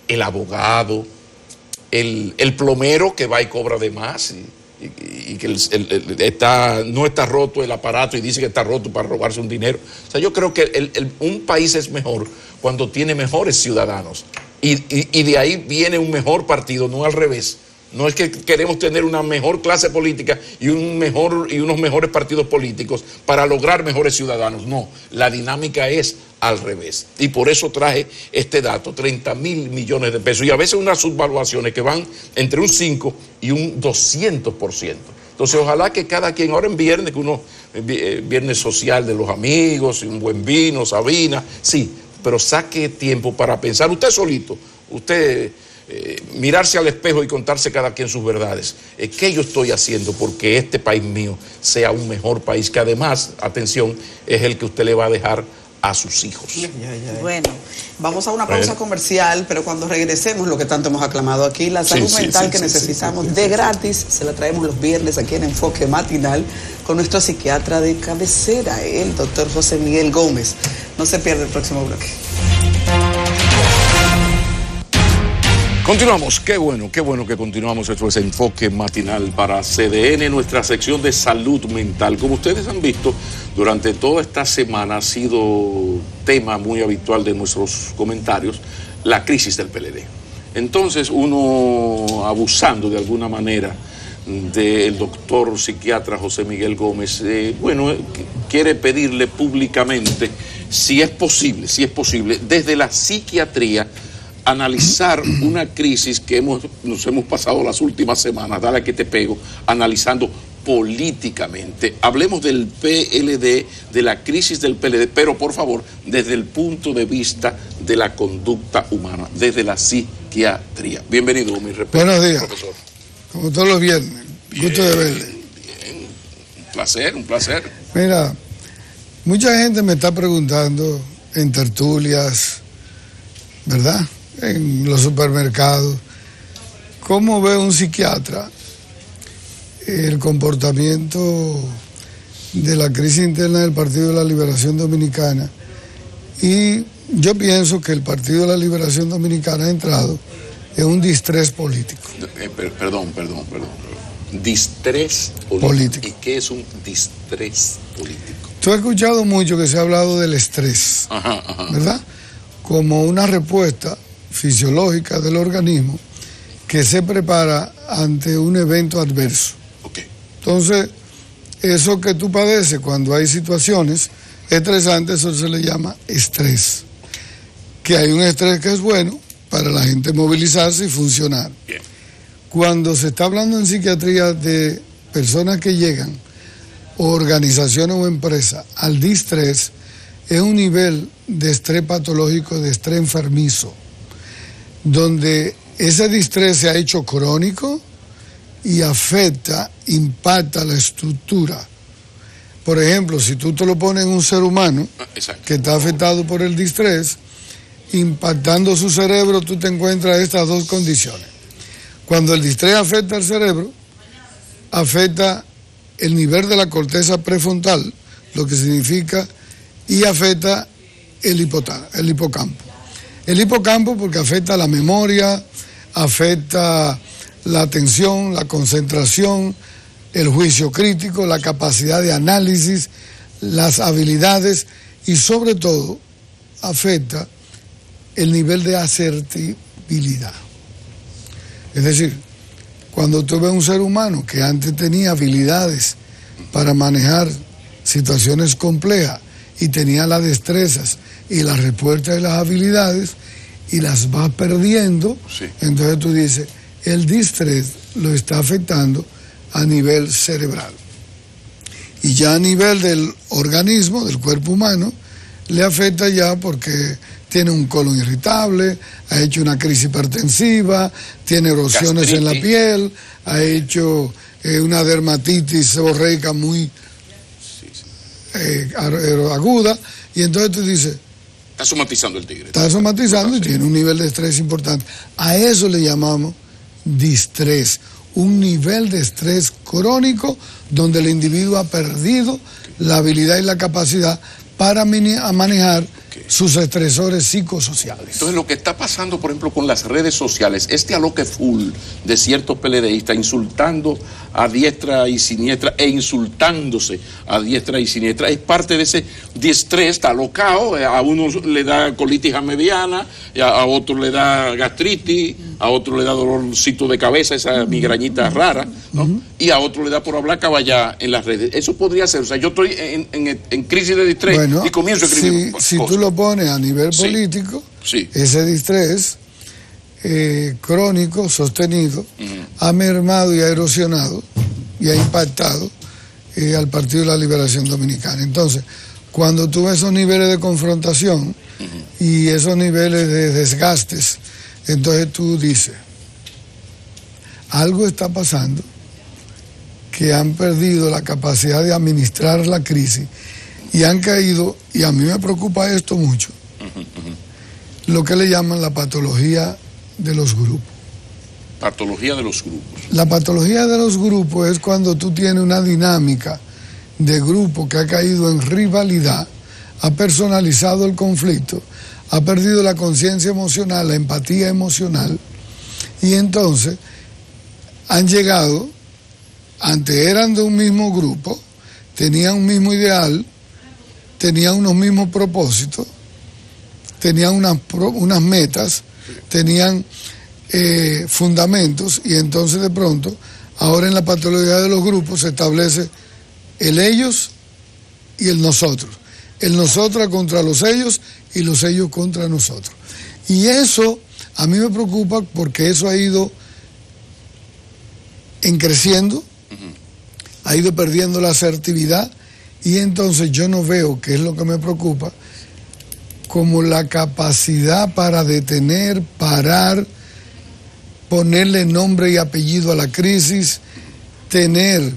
B: el abogado, el plomero que va y cobra de más y que no está roto el aparato y dice que está roto para robarse un dinero. O sea, yo creo que un país es mejor cuando tiene mejores ciudadanos y de ahí viene un mejor partido, no al revés. No es que queremos tener una mejor clase política y unos mejores partidos políticos para lograr mejores ciudadanos. No, la dinámica es al revés. Y por eso traje este dato, 30.000 millones de pesos. Y a veces unas subvaluaciones que van entre un 5 y un 200%. Entonces, ojalá que cada quien, ahora en viernes, que uno, viernes social de los amigos, un buen vino, Sabina, sí, pero saque tiempo para pensar. Usted solito, mirarse al espejo y contarse cada quien sus verdades. ¿Qué yo estoy haciendo porque este país mío sea un mejor país? Que además, atención, es el que usted le va a dejar a sus hijos.
A: Bueno, vamos a una pausa comercial, pero cuando regresemos, lo que tanto hemos aclamado aquí, la salud mental que necesitamos de gratis, se la traemos los viernes aquí en Enfoque Matinal con nuestro psiquiatra de cabecera, el doctor José Miguel Gómez. No se pierda el próximo bloque.
B: Continuamos, qué bueno que continuamos. Esto es Enfoque Matinal para CDN, nuestra sección de salud mental. Como ustedes han visto, durante toda esta semana ha sido tema muy habitual de nuestros comentarios, la crisis del PLD. Entonces uno, abusando de alguna manera del doctor psiquiatra José Miguel Gómez, quiere pedirle públicamente, si es posible, desde la psiquiatría, analizar una crisis que nos hemos pasado las últimas semanas, dale que te pego, analizando políticamente. Hablemos del PLD, de la crisis del PLD, pero por favor, desde el punto de vista de la conducta humana, desde la psiquiatría. Bienvenido, mi respeto.
D: Buenos días,
B: profesor.
D: Como todos los viernes, gusto de verle.
B: Bien. Un placer.
D: Mira, mucha gente me está preguntando en tertulias, ¿verdad?, en los supermercados, ¿cómo ve un psiquiatra el comportamiento de la crisis interna del Partido de la Liberación Dominicana? Y yo pienso que el Partido de la Liberación Dominicana ha entrado en un distrés político.
B: Perdón. Distrés político. ¿Y qué es un distrés político?
D: Tú has escuchado mucho que se ha hablado del estrés, ¿verdad?, como una respuesta fisiológica del organismo que se prepara ante un evento adverso.
B: Okay.
D: Entonces, eso que tú padeces cuando hay situaciones estresantes, eso se le llama estrés. Que hay un estrés que es bueno para la gente movilizarse y funcionar.
B: Bien.
D: Cuando se está hablando en psiquiatría de personas que llegan, o organizaciones o empresas, al distrés, es un nivel de estrés patológico, de estrés enfermizo, donde ese distrés se ha hecho crónico y impacta la estructura. Por ejemplo, si tú te lo pones en un ser humano que está afectado por el distrés, impactando su cerebro, tú te encuentras estas dos condiciones. Cuando el distrés afecta al cerebro, afecta el nivel de la corteza prefrontal, lo que significa, y afecta el hipocampo. El hipocampo porque afecta la memoria, afecta la atención, la concentración, el juicio crítico, la capacidad de análisis, las habilidades y sobre todo afecta el nivel de asertibilidad. Es decir, cuando tú ves un ser humano que antes tenía habilidades para manejar situaciones complejas y tenía las destrezas y las respuestas de las habilidades y las va perdiendo, sí. Entonces tú dices, el distrés lo está afectando a nivel cerebral. Y ya a nivel del organismo, del cuerpo humano, le afecta ya porque tiene un colon irritable, ha hecho una crisis hipertensiva, tiene erosiones en la piel, ha hecho una dermatitis seborreica muy aguda, y entonces tú dices...
B: Está somatizando el tigre.
D: Está somatizando y tiene un nivel de estrés importante. A eso le llamamos distrés, un nivel de estrés crónico donde el individuo ha perdido la habilidad y la capacidad para manejar sus estresores psicosociales.
B: Entonces lo que está pasando, por ejemplo, con las redes sociales, este aloque full de ciertos PLDistas insultando a diestra y siniestra e insultándose a diestra y siniestra, es parte de ese distrés, está alocado, a uno le da colitis mediana, a otro le da gastritis, a otro le da dolorcito de cabeza, esa migrañita rara, ¿no? Y a otro le da por hablar caballá en las redes. Eso podría ser, o sea, yo estoy en crisis de distrés, bueno, y comienzo a escribir
D: si tú lo pones a nivel político, sí. Ese distrés crónico, sostenido, ha mermado y ha erosionado y ha impactado al Partido de la Liberación Dominicana. Entonces, cuando tú ves esos niveles de confrontación y esos niveles de desgastes, entonces tú dices, algo está pasando, que han perdido la capacidad de administrar la crisis y han caído, y a mí me preocupa esto mucho, lo que le llaman la patología de los grupos.
B: Patología de los grupos.
D: La patología de los grupos es cuando tú tienes una dinámica de grupo que ha caído en rivalidad, ha personalizado el conflicto, ha perdido la conciencia emocional, la empatía emocional, y entonces han llegado, antes eran de un mismo grupo, tenían un mismo ideal, tenían unos mismos propósitos, tenían unas metas, tenían fundamentos, y entonces de pronto, ahora en la patología de los grupos se establece el ellos y el nosotros. El nosotros contra los ellos y los ellos contra nosotros. Y eso a mí me preocupa porque eso ha ido creciendo, ha ido perdiendo la asertividad, y entonces yo no veo, que es lo que me preocupa, como la capacidad para detener, parar, ponerle nombre y apellido a la crisis, tener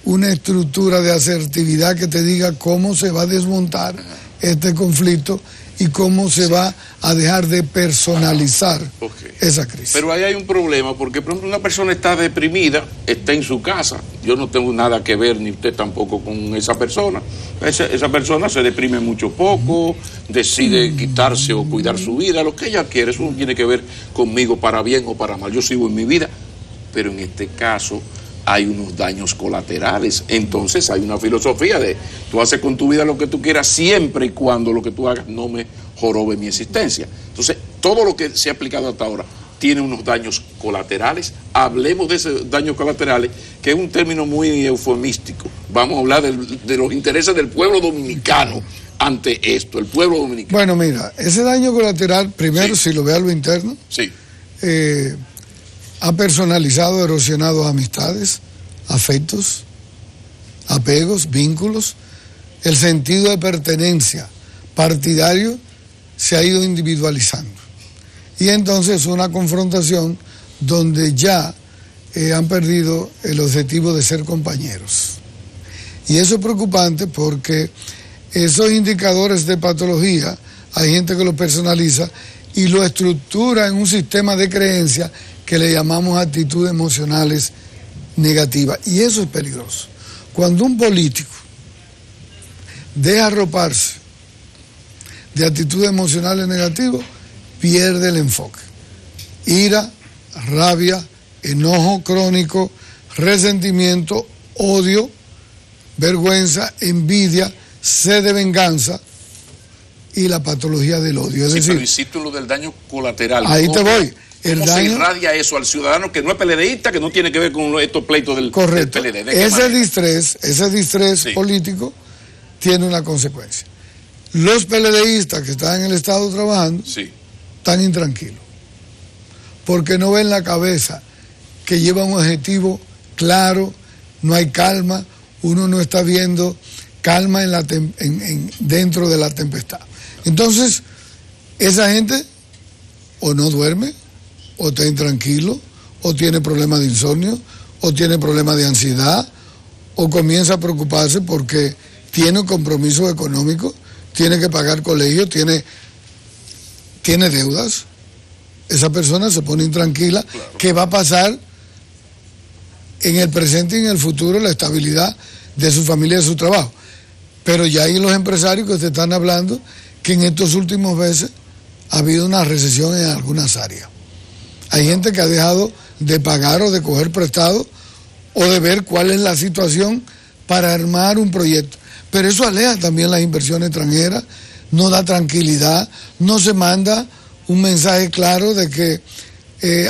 D: una estructura de asertividad que te diga cómo se va a desmontar este conflicto y cómo se va a dejar de personalizar esa crisis.
B: Pero ahí hay un problema, porque por ejemplo una persona está deprimida, está en su casa, yo no tengo nada que ver, ni usted tampoco, con esa persona. Esa persona se deprime mucho poco, decide quitarse o cuidar su vida, lo que ella quiere, eso no tiene que ver conmigo para bien o para mal, yo sigo en mi vida, pero en este caso hay unos daños colaterales. Entonces hay una filosofía de tú haces con tu vida lo que tú quieras siempre y cuando lo que tú hagas no me jorobe mi existencia. Entonces todo lo que se ha aplicado hasta ahora tiene unos daños colaterales. Hablemos de esos daños colaterales, que es un término muy eufemístico. Vamos a hablar de los intereses del pueblo dominicano ante esto, el pueblo dominicano.
D: Bueno, mira, ese daño colateral, primero, si lo ve a lo interno, ha personalizado, erosionado amistades, afectos, apegos, vínculos. El sentido de pertenencia partidario se ha ido individualizando. Y entonces una confrontación donde ya han perdido el objetivo de ser compañeros. Y eso es preocupante porque esos indicadores de patología, hay gente que lo personaliza y lo estructura en un sistema de creencias que le llamamos actitudes emocionales negativas. Y eso es peligroso. Cuando un político deja arroparse de actitudes emocionales negativas, pierde el enfoque. Ira, rabia, enojo crónico, resentimiento, odio, vergüenza, envidia, sed de venganza y la patología del odio. Es decir,
B: pero insisto en lo del daño colateral.
D: Ahí te voy.
B: ¿Cómo se irradia eso al ciudadano que no es PLDista, que no tiene que ver con estos pleitos del PLD?
D: Ese distrés político tiene una consecuencia. Los PLDistas que están en el Estado trabajando están intranquilos, porque no ven la cabeza que lleva un objetivo claro, no hay calma, uno no está viendo calma dentro de la tempestad. Entonces, esa gente o no duerme, o está intranquilo, o tiene problemas de insomnio, o tiene problemas de ansiedad, o comienza a preocuparse porque tiene un compromiso económico, tiene que pagar colegio, tiene deudas. Esa persona se pone intranquila. Claro. ¿Qué va a pasar en el presente y en el futuro? La estabilidad de su familia y de su trabajo. Pero ya hay los empresarios que te están hablando que en estos últimos meses ha habido una recesión en algunas áreas. Hay gente que ha dejado de pagar o de coger prestado o de ver cuál es la situación para armar un proyecto. Pero eso aleja también las inversiones extranjeras, no da tranquilidad, no se manda un mensaje claro de que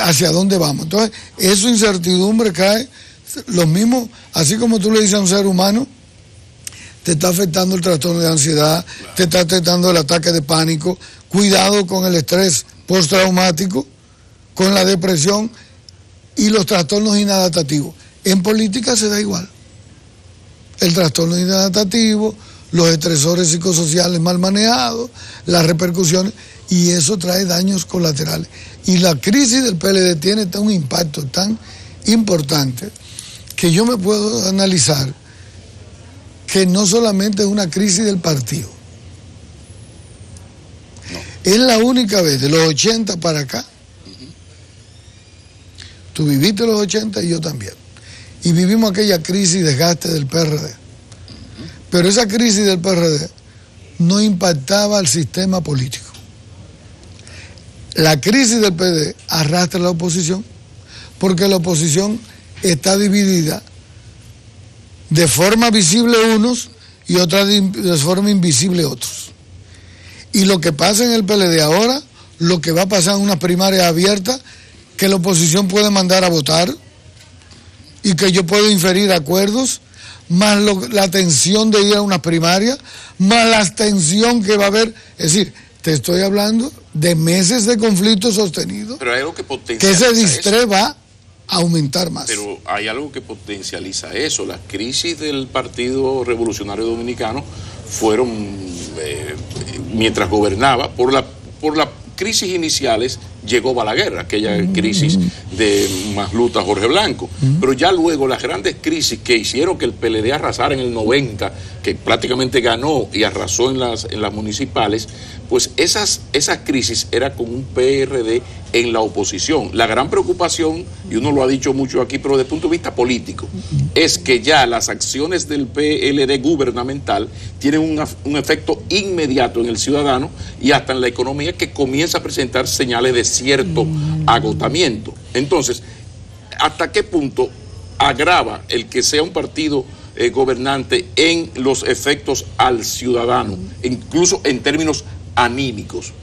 D: hacia dónde vamos. Entonces, esa incertidumbre cae, los mismos, así como tú le dices a un ser humano, te está afectando el trastorno de ansiedad, te está afectando el ataque de pánico, cuidado con el estrés postraumático, con la depresión y los trastornos inadaptativos. En política se da igual. El trastorno inadaptativo, los estresores psicosociales mal manejados, las repercusiones, y eso trae daños colaterales. Y la crisis del PLD tiene un impacto tan importante que yo me puedo analizar que no solamente es una crisis del partido. No. Es la única vez de los 80 para acá. Tú viviste los 80 y yo también. Y vivimos aquella crisis y desgaste del PRD. Pero esa crisis del PRD no impactaba al sistema político. La crisis del PRD arrastra a la oposición porque la oposición está dividida de forma visible unos y otra de forma invisible otros. Y lo que pasa en el PLD ahora, lo que va a pasar en una primaria abierta, que la oposición puede mandar a votar y que yo puedo inferir acuerdos, más la tensión de ir a una primaria, más la tensión que va a haber. Es decir, te estoy hablando de meses de conflicto sostenido.
B: Pero hay algo que potencializa
D: que ese distrés va a aumentar más.
B: Pero hay algo que potencializa eso. Las crisis del Partido Revolucionario Dominicano fueron, mientras gobernaba, por la crisis iniciales llegó Balaguer, aquella crisis de Masluta, Jorge Blanco, pero ya luego las grandes crisis que hicieron que el PLD arrasara en el 90, que prácticamente ganó y arrasó en las municipales, pues esas crisis era con un PRD en la oposición. La gran preocupación, y uno lo ha dicho mucho aquí, pero desde el punto de vista político, es que ya las acciones del PLD gubernamental tienen un efecto inmediato en el ciudadano y hasta en la economía, que comienza a presentar señales de cierto agotamiento. Entonces, ¿hasta qué punto agrava el que sea un partido gobernante en los efectos al ciudadano, incluso en términos anímicos?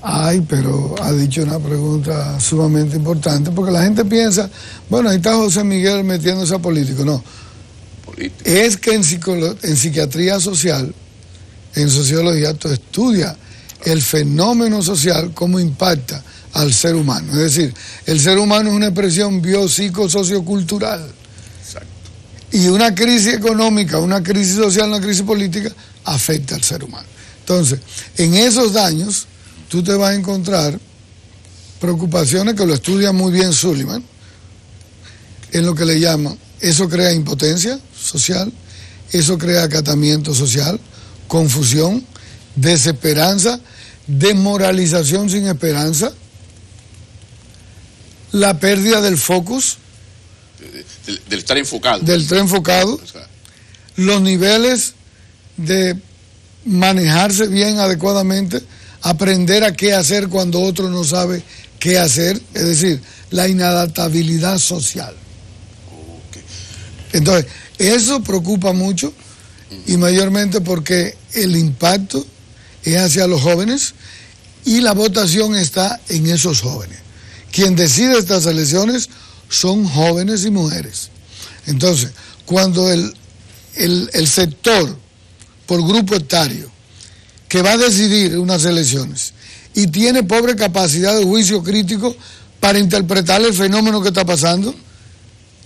D: Ay, pero ha dicho una pregunta sumamente importante, porque la gente piensa, bueno, ahí está José Miguel metiéndose a político. No, es que en psiquiatría social, en sociología, tú estudias el fenómeno social, cómo impacta al ser humano. Es decir, el ser humano es una expresión biopsicosociocultural. Exacto. Y una crisis económica, una crisis social, una crisis política afecta al ser humano. Entonces, en esos daños, tú te vas a encontrar preocupaciones que lo estudia muy bien Sullivan, en lo que le llaman, eso crea impotencia social, eso crea acatamiento social, confusión, desesperanza, desmoralización sin esperanza, la pérdida del focus,
B: del estar enfocado.
D: Del estar enfocado, los niveles de manejarse bien, adecuadamente, aprender a qué hacer cuando otro no sabe qué hacer, es decir, la inadaptabilidad social. Entonces, eso preocupa mucho y mayormente porque el impacto es hacia los jóvenes y la votación está en esos jóvenes. Quien decide estas elecciones son jóvenes y mujeres. Entonces, cuando el sector por grupo etario que va a decidir unas elecciones y tiene pobre capacidad de juicio crítico para interpretar el fenómeno que está pasando,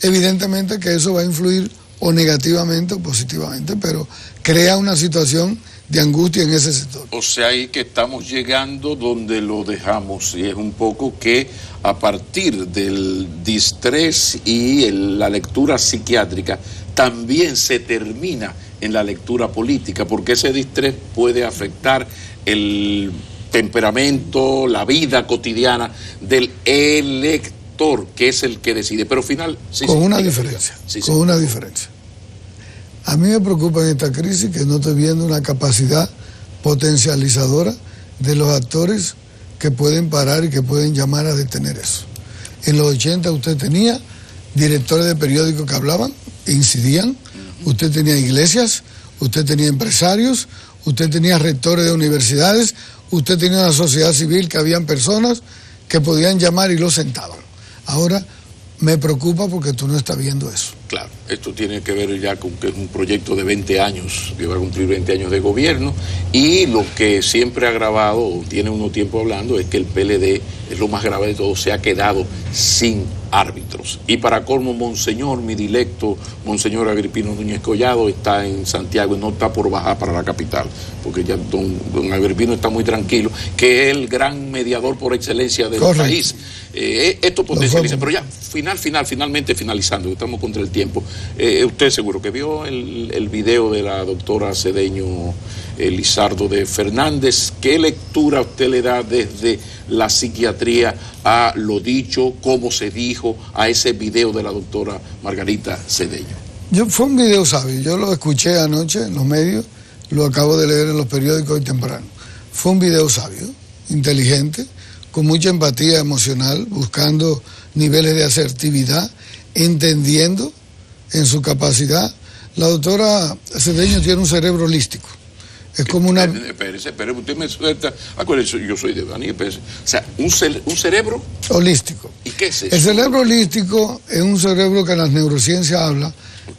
D: evidentemente que eso va a influir o negativamente o positivamente, pero crea una situación de angustia en ese sector.
B: O sea, ahí que estamos llegando donde lo dejamos, y es un poco que a partir del distrés y la lectura psiquiátrica también se termina en la lectura política, porque ese distrés puede afectar el temperamento, la vida cotidiana del elector, que es el que decide, pero al final...
D: Con una diferencia. A mí me preocupa en esta crisis que no estoy viendo una capacidad potencializadora de los actores que pueden parar y que pueden llamar a detener eso. En los 80 usted tenía directores de periódicos que hablaban e incidían, usted tenía iglesias, usted tenía empresarios, usted tenía rectores de universidades, usted tenía una sociedad civil que habían personas que podían llamar y lo sentaban. Ahora me preocupa porque tú no estás viendo eso.
B: Claro, esto tiene que ver ya con que es un proyecto de 20 años, que va a cumplir 20 años de gobierno, y lo que siempre ha agravado, o tiene uno tiempo hablando, es que el PLD, es lo más grave de todo, se ha quedado sin árbitros. Y para colmo, Monseñor, mi dilecto, Monseñor Agripino Núñez Collado, está en Santiago y no está por bajar para la capital, porque ya don Agripino está muy tranquilo, que es el gran mediador por excelencia del país. Esto potencializa, pero ya, finalmente finalizando, estamos contra el tiempo. Usted seguro que vio el video de la doctora Cedeño Lizardo de Fernández. ¿Qué lectura usted le da desde la psiquiatría a lo dicho, cómo se dijo, a ese video de la doctora Margarita Cedeño?
D: Fue un video sabio, yo lo escuché anoche en los medios, lo acabo de leer en los periódicos hoy temprano. Fue un video sabio, inteligente, con mucha empatía emocional, buscando niveles de asertividad, entendiendo en su capacidad. La doctora Cedeño tiene un cerebro holístico. Es como una...
B: Espérese, usted me suelta. Acuérdese, yo soy de Dani, espérese. O sea, un cerebro
D: holístico.
B: ¿Y qué es eso?
D: El cerebro holístico es un cerebro que en las neurociencias habla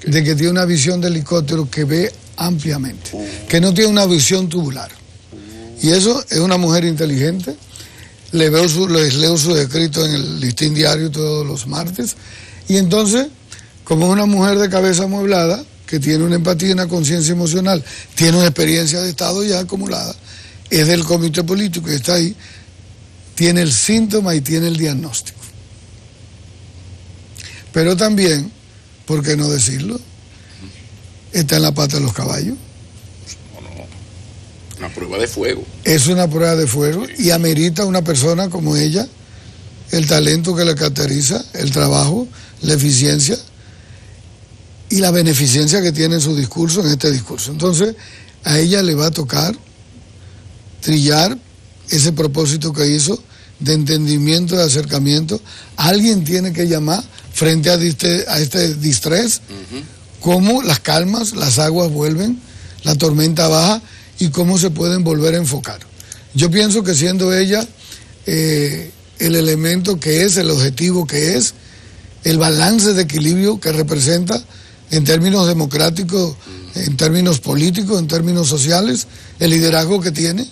D: de que tiene una visión de helicóptero que ve ampliamente, que no tiene una visión tubular. Y eso es una mujer inteligente. Les leo sus escritos en el Listín Diario todos los martes. Y entonces, como es una mujer de cabeza amueblada, que tiene una empatía y una conciencia emocional, tiene una experiencia de Estado ya acumulada, es del comité político y está ahí, tiene el síntoma y tiene el diagnóstico. Pero también, ¿por qué no decirlo? Está en la pata de los caballos.
B: Una prueba de fuego.
D: Es una prueba de fuego y amerita a una persona como ella el talento que le caracteriza, el trabajo, la eficiencia y la beneficencia que tiene en su discurso, en este discurso. Entonces, a ella le va a tocar trillar ese propósito que hizo de entendimiento, de acercamiento. Alguien tiene que llamar frente a este distrés, cómo las calmas, las aguas vuelven, la tormenta baja, y cómo se pueden volver a enfocar. Yo pienso que siendo ella el elemento que es, el objetivo que es, el balance de equilibrio que representa en términos democráticos, en términos políticos, en términos sociales, el liderazgo que tiene,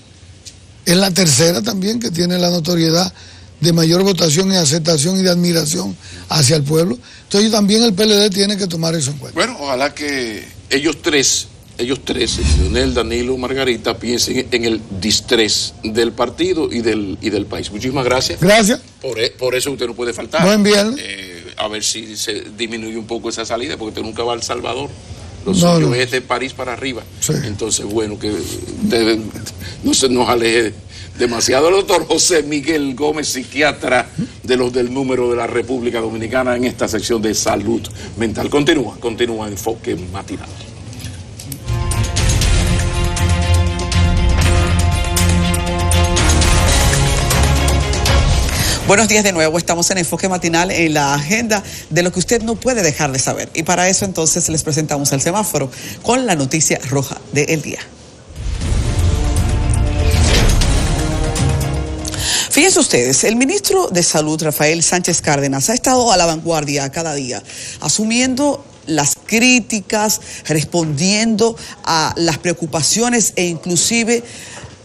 D: es la tercera también que tiene la notoriedad de mayor votación y aceptación y de admiración hacia el pueblo. Entonces también el PLD tiene que tomar eso en cuenta.
B: Bueno, ojalá que ellos tres, Leonel, Danilo, Margarita, piensen en el distrés del partido y del país. Muchísimas gracias.
D: Gracias.
B: Por eso usted no puede faltar.
D: Buen viernes.
B: A ver si se disminuye un poco esa salida, porque usted nunca va a El Salvador. Lo suyo es de París para arriba. Sí. Entonces, bueno, que no se nos aleje demasiado. El doctor José Miguel Gómez, psiquiatra de los del número de la República Dominicana, en esta sección de salud mental. Continúa Enfoque Matinal.
A: Buenos días de nuevo, estamos en Enfoque Matinal en la agenda de lo que usted no puede dejar de saber. Y para eso entonces les presentamos el semáforo con la noticia roja del día. Fíjense ustedes, el ministro de Salud, Rafael Sánchez Cárdenas, ha estado a la vanguardia cada día, asumiendo las críticas, respondiendo a las preocupaciones e inclusive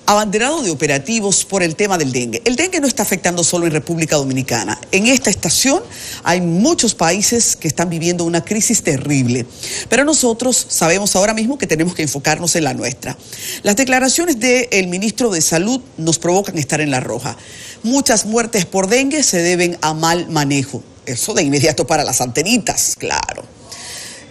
A: abanderado de operativos por el tema del dengue. El dengue no está afectando solo en República Dominicana. En esta estación hay muchos países que están viviendo una crisis terrible, pero nosotros sabemos ahora mismo que tenemos que enfocarnos en la nuestra. Las declaraciones del ministro de Salud nos provocan estar en la roja. Muchas muertes por dengue se deben a mal manejo. Eso de inmediato para las antenitas, claro.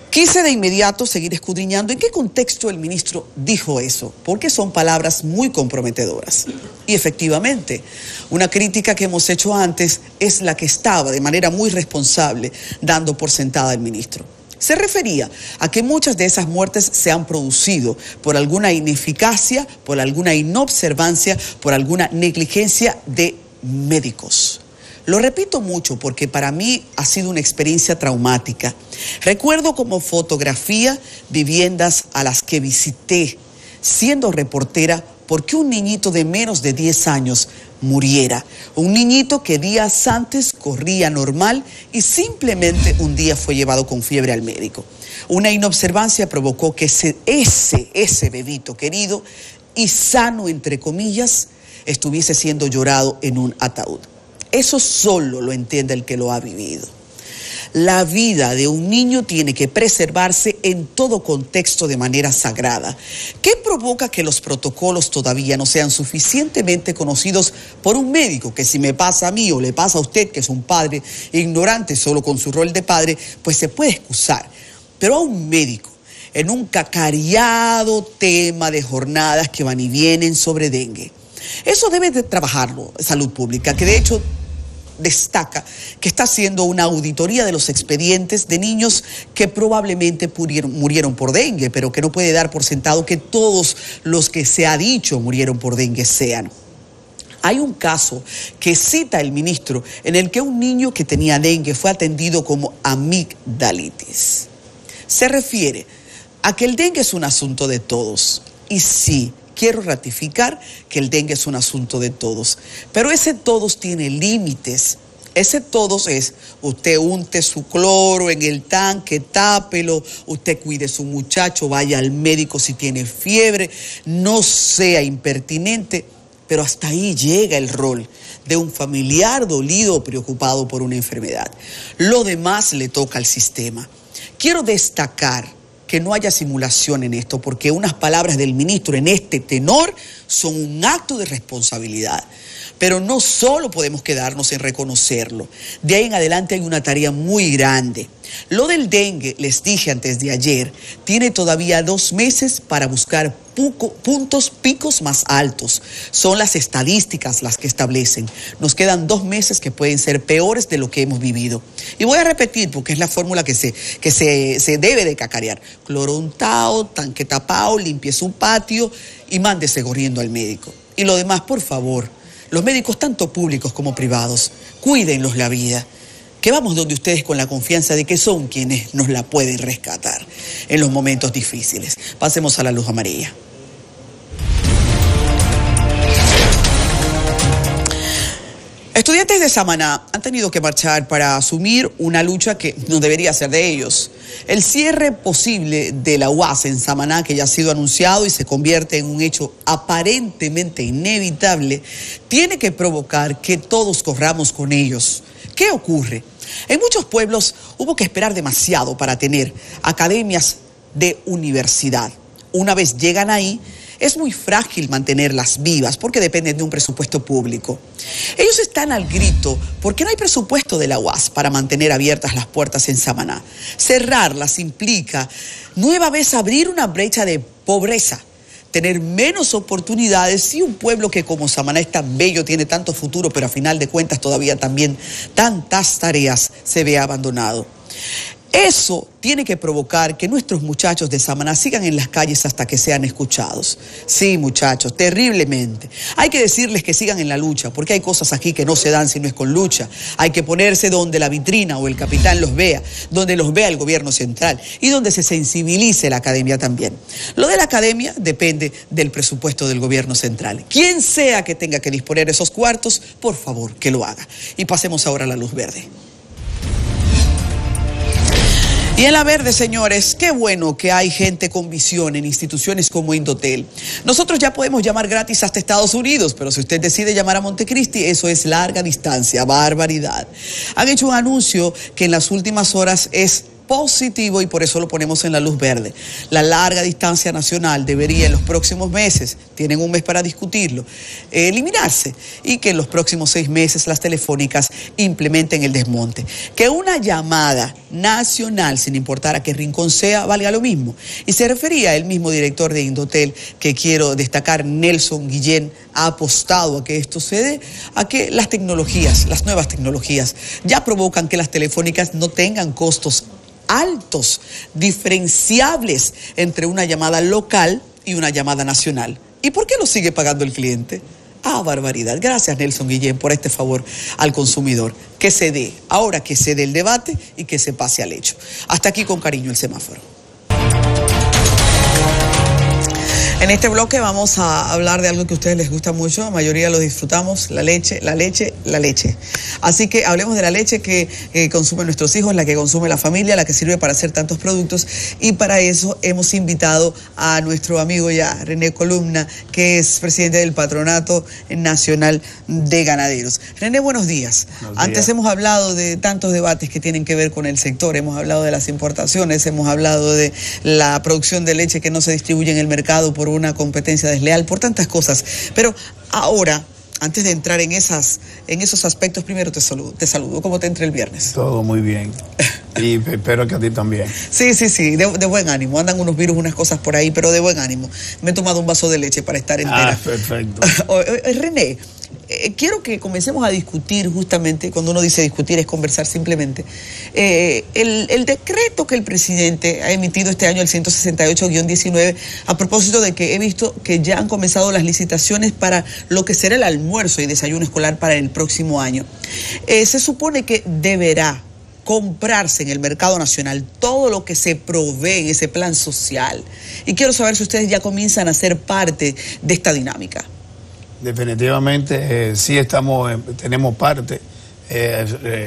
A: Quise de inmediato seguir escudriñando en qué contexto el ministro dijo eso, porque son palabras muy comprometedoras. Y efectivamente, una crítica que hemos hecho antes es la que estaba de manera muy responsable dando por sentada el ministro. Se refería a que muchas de esas muertes se han producido por alguna ineficacia, por alguna inobservancia, por alguna negligencia de médicos. Lo repito mucho porque para mí ha sido una experiencia traumática. Recuerdo como fotografía viviendas a las que visité siendo reportera porque un niñito de menos de 10 años muriera. Un niñito que días antes corría normal y simplemente un día fue llevado con fiebre al médico. Una inobservancia provocó que ese bebito querido y sano entre comillas estuviese siendo llorado en un ataúd. Eso solo lo entiende el que lo ha vivido. La vida de un niño tiene que preservarse en todo contexto de manera sagrada. ¿Qué provoca que los protocolos todavía no sean suficientemente conocidos por un médico? Que si me pasa a mí o le pasa a usted, que es un padre ignorante solo con su rol de padre, pues se puede excusar. Pero a un médico, en un cacareado tema de jornadas que van y vienen sobre dengue, eso debe de trabajarlo Salud Pública, que de hecho destaca que está haciendo una auditoría de los expedientes de niños que probablemente murieron por dengue, pero que no puede dar por sentado que todos los que se ha dicho murieron por dengue sean. Hay un caso que cita el ministro en el que un niño que tenía dengue fue atendido como amigdalitis. Se refiere a que el dengue es un asunto de todos, y sí, quiero ratificar que el dengue es un asunto de todos, pero ese todos tiene límites. Ese todos es, usted unte su cloro en el tanque, tápelo, usted cuide a su muchacho, vaya al médico si tiene fiebre, no sea impertinente, pero hasta ahí llega el rol de un familiar dolido o preocupado por una enfermedad. Lo demás le toca al sistema. Quiero destacar que no haya simulación en esto, porque unas palabras del ministro en este tenor son un acto de responsabilidad. Pero no solo podemos quedarnos en reconocerlo. De ahí en adelante hay una tarea muy grande. Lo del dengue, les dije antes de ayer, tiene todavía 2 meses para buscar picos más altos. Son las estadísticas las que establecen. Nos quedan 2 meses que pueden ser peores de lo que hemos vivido. Y voy a repetir porque es la fórmula que se debe de cacarear. Cloro untado, tanque tapado, limpie su patio y mándese corriendo al médico. Y lo demás, por favor, los médicos tanto públicos como privados, cuídenlos la vida. Que vamos donde ustedes con la confianza de que son quienes nos la pueden rescatar en los momentos difíciles. Pasemos a la luz amarilla. Estudiantes de Samaná han tenido que marchar para asumir una lucha que no debería ser de ellos. El cierre posible de la UAS en Samaná, que ya ha sido anunciado y se convierte en un hecho aparentemente inevitable, tiene que provocar que todos corramos con ellos. ¿Qué ocurre? En muchos pueblos hubo que esperar demasiado para tener academias de universidad. Una vez llegan ahí, es muy frágil mantenerlas vivas porque dependen de un presupuesto público. Ellos están al grito porque no hay presupuesto de la UAS para mantener abiertas las puertas en Samaná. Cerrarlas implica nueva vez abrir una brecha de pobreza, tener menos oportunidades y un pueblo que como Samaná es tan bello, tiene tanto futuro, pero a final de cuentas todavía también tantas tareas se ve abandonado. Eso tiene que provocar que nuestros muchachos de Samaná sigan en las calles hasta que sean escuchados. Sí, muchachos, terriblemente. Hay que decirles que sigan en la lucha, porque hay cosas aquí que no se dan si no es con lucha. Hay que ponerse donde la vitrina o el capitán los vea, donde los vea el gobierno central y donde se sensibilice la academia también. Lo de la academia depende del presupuesto del gobierno central. Quien sea que tenga que disponer esos cuartos, por favor, que lo haga. Y pasemos ahora a la luz verde. Y en la verde, señores, qué bueno que hay gente con visión en instituciones como Indotel. Nosotros ya podemos llamar gratis hasta Estados Unidos, pero si usted decide llamar a Montecristi, eso es larga distancia, barbaridad. Han hecho un anuncio que en las últimas horas es positivo y por eso lo ponemos en la luz verde. La larga distancia nacional debería en los próximos meses, tienen un mes para discutirlo, eliminarse y que en los próximos 6 meses las telefónicas implementen el desmonte. Que una llamada nacional, sin importar a qué rincón sea, valga lo mismo. Y se refería el mismo director de Indotel, que quiero destacar, Nelson Guillén, ha apostado a que esto se dé, a que las tecnologías, las nuevas tecnologías, ya provocan que las telefónicas no tengan costos altos, diferenciables entre una llamada local y una llamada nacional. ¿Y por qué lo sigue pagando el cliente? Ah, barbaridad. Gracias, Nelson Guillén, por este favor al consumidor. Que se dé, ahora que se dé el debate y que se pase al hecho. Hasta aquí con cariño el semáforo. En este bloque vamos a hablar de algo que a ustedes les gusta mucho, la mayoría lo disfrutamos, la leche, la leche, la leche. Así que hablemos de la leche que consumen nuestros hijos, la que consume la familia, la que sirve para hacer tantos productos, y para eso hemos invitado a nuestro amigo ya, René Columna, que es presidente del Patronato Nacional de Ganaderos. René, buenos días. Antes hemos hablado de tantos debates que tienen que ver con el sector, hemos hablado de las importaciones, hemos hablado de la producción de leche que no se distribuye en el mercado por una competencia desleal, por tantas cosas. Pero ahora, antes de entrar en esos aspectos, primero te saludo. ¿Cómo te entra el viernes?
E: Todo muy bien. Y espero que a ti también.
A: Sí, de buen ánimo. Andan unos virus, unas cosas por ahí, pero de buen ánimo. Me he tomado un vaso de leche para estar entera.
E: Ah, perfecto.
A: René, quiero que comencemos a discutir, justamente, cuando uno dice discutir es conversar simplemente, el decreto que el presidente ha emitido este año, el 168-19, a propósito de que he visto que ya han comenzado las licitaciones para lo que será el almuerzo y desayuno escolar para el próximo año. Se supone que deberá comprarse en el mercado nacional todo lo que se provee en ese plan social. Y quiero saber si ustedes ya comienzan a ser parte de esta dinámica.
E: Definitivamente sí tenemos parte.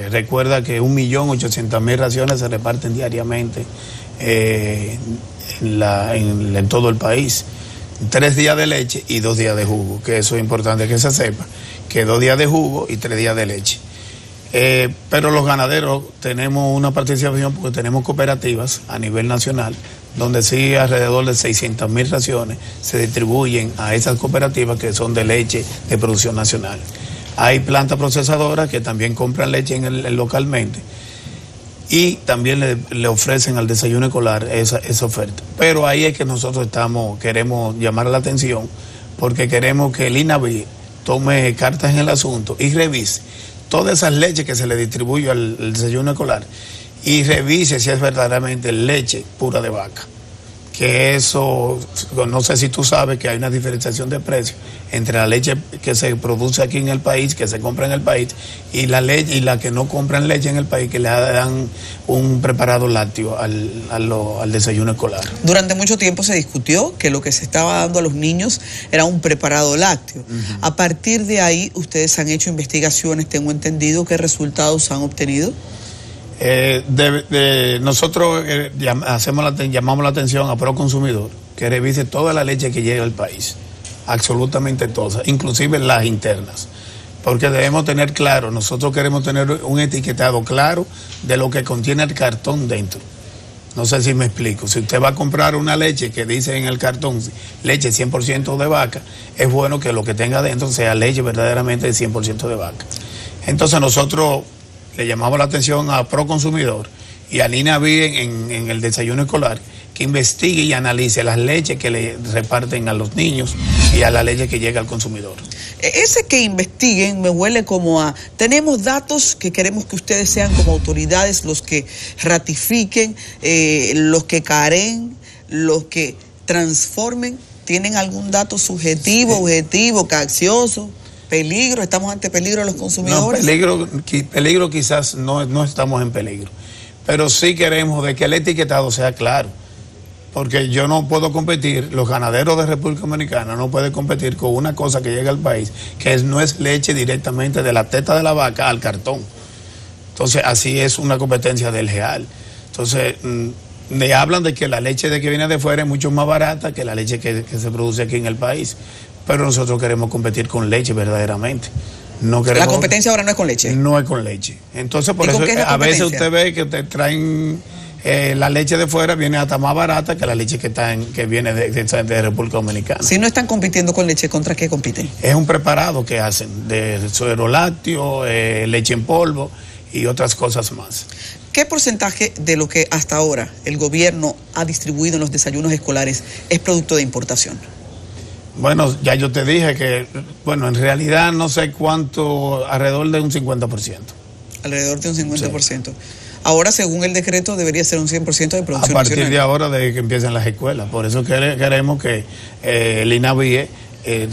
E: Recuerda que 1.800.000 raciones se reparten diariamente en todo el país. 3 días de leche y 2 días de jugo, que eso es importante que se sepa, que 2 días de jugo y 3 días de leche. Pero los ganaderos tenemos una participación porque tenemos cooperativas a nivel nacional, donde sí alrededor de 600.000 raciones se distribuyen a esas cooperativas que son de leche de producción nacional. Hay plantas procesadoras que también compran leche localmente y también le ofrecen al desayuno escolar esa oferta. Pero ahí es que nosotros queremos llamar la atención, porque queremos que el INAVI tome cartas en el asunto y revise todas esas leches que se le distribuye al desayuno escolar y revise si es verdaderamente leche pura de vaca. Que eso, no sé si tú sabes que hay una diferenciación de precios entre la leche que se produce aquí en el país, que se compra en el país, y la leche y la que no compran leche en el país, que le dan un preparado lácteo al desayuno escolar. Durante mucho tiempo se discutió que lo que se estaba dando a los niños era un preparado lácteo. A partir de ahí, ustedes han hecho investigaciones, tengo entendido. ¿Qué resultados han obtenido? Nosotros llamamos la atención a Proconsumidor, que revise toda la leche que llega al país, absolutamente todas, inclusive las internas, porque debemos tener claro, nosotros queremos tener un etiquetado claro de lo que contiene el cartón dentro. No sé si me explico. Si usted va a comprar una leche que dice en el cartón leche 100% de vaca, es bueno que lo que tenga dentro sea leche verdaderamente de 100% de vaca. Entonces nosotros le llamamos la atención a Proconsumidor y al INAVI en el desayuno escolar, que investigue y analice las leches que le reparten a los niños y a la leche que llega al consumidor.
A: Ese que investiguen me huele como a... Tenemos datos que queremos que ustedes sean como autoridades los que ratifiquen, los que careen, los que transformen. ¿Tienen algún dato subjetivo, objetivo, capcioso? ¿Peligro? ¿Estamos ante peligro de los consumidores?
E: No, peligro quizás no estamos en peligro, pero sí queremos de que el etiquetado sea claro. Porque yo no puedo competir, los ganaderos de República Dominicana no pueden competir con una cosa que llega al país, que no es leche directamente de la teta de la vaca al cartón. Entonces, así es una competencia desleal. Entonces, me hablan de que la leche de que viene de fuera es mucho más barata que la leche que se produce aquí en el país. Pero nosotros queremos competir con leche verdaderamente. No queremos,
A: la competencia ahora no es con leche.
E: No es con leche. Entonces, por eso a veces usted ve que te traen... la leche de fuera viene hasta más barata que la leche que viene de República Dominicana.
A: Si no están compitiendo con leche, ¿contra qué compiten?
E: Es un preparado que hacen de suero lácteo, leche en polvo y otras cosas más.
A: ¿Qué porcentaje de lo que hasta ahora el gobierno ha distribuido en los desayunos escolares es producto de importación?
E: Bueno, ya yo te dije que, en realidad no sé cuánto, alrededor de un 50%.
A: Alrededor de un 50%. Sí. Ahora, según el decreto, debería ser un 100% de producción
E: nacional. A partir
A: nacional.
E: De ahora, de que empiecen las escuelas. Por eso queremos que el INAVI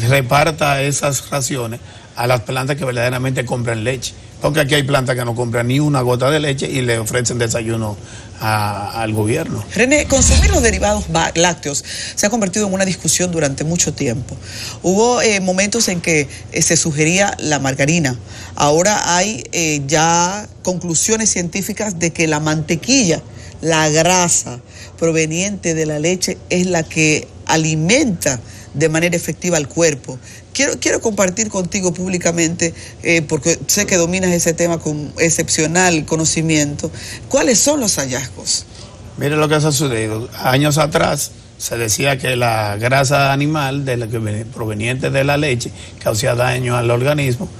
E: reparta esas raciones a las plantas que verdaderamente compran leche. Porque aquí hay plantas que no compran ni una gota de leche y le ofrecen desayuno al gobierno.
A: René, consumir los derivados lácteos se ha convertido en una discusión durante mucho tiempo. Hubo momentos en que se sugería la margarina. Ahora hay ya conclusiones científicas de que la mantequilla, la grasa proveniente de la leche, es la que alimenta de manera efectiva al cuerpo. Quiero compartir contigo públicamente, porque sé que dominas ese tema con excepcional conocimiento. ¿Cuáles son los hallazgos?
E: Mire lo que ha sucedido. Años atrás se decía que la grasa animal proveniente de la leche causaba daño al organismo,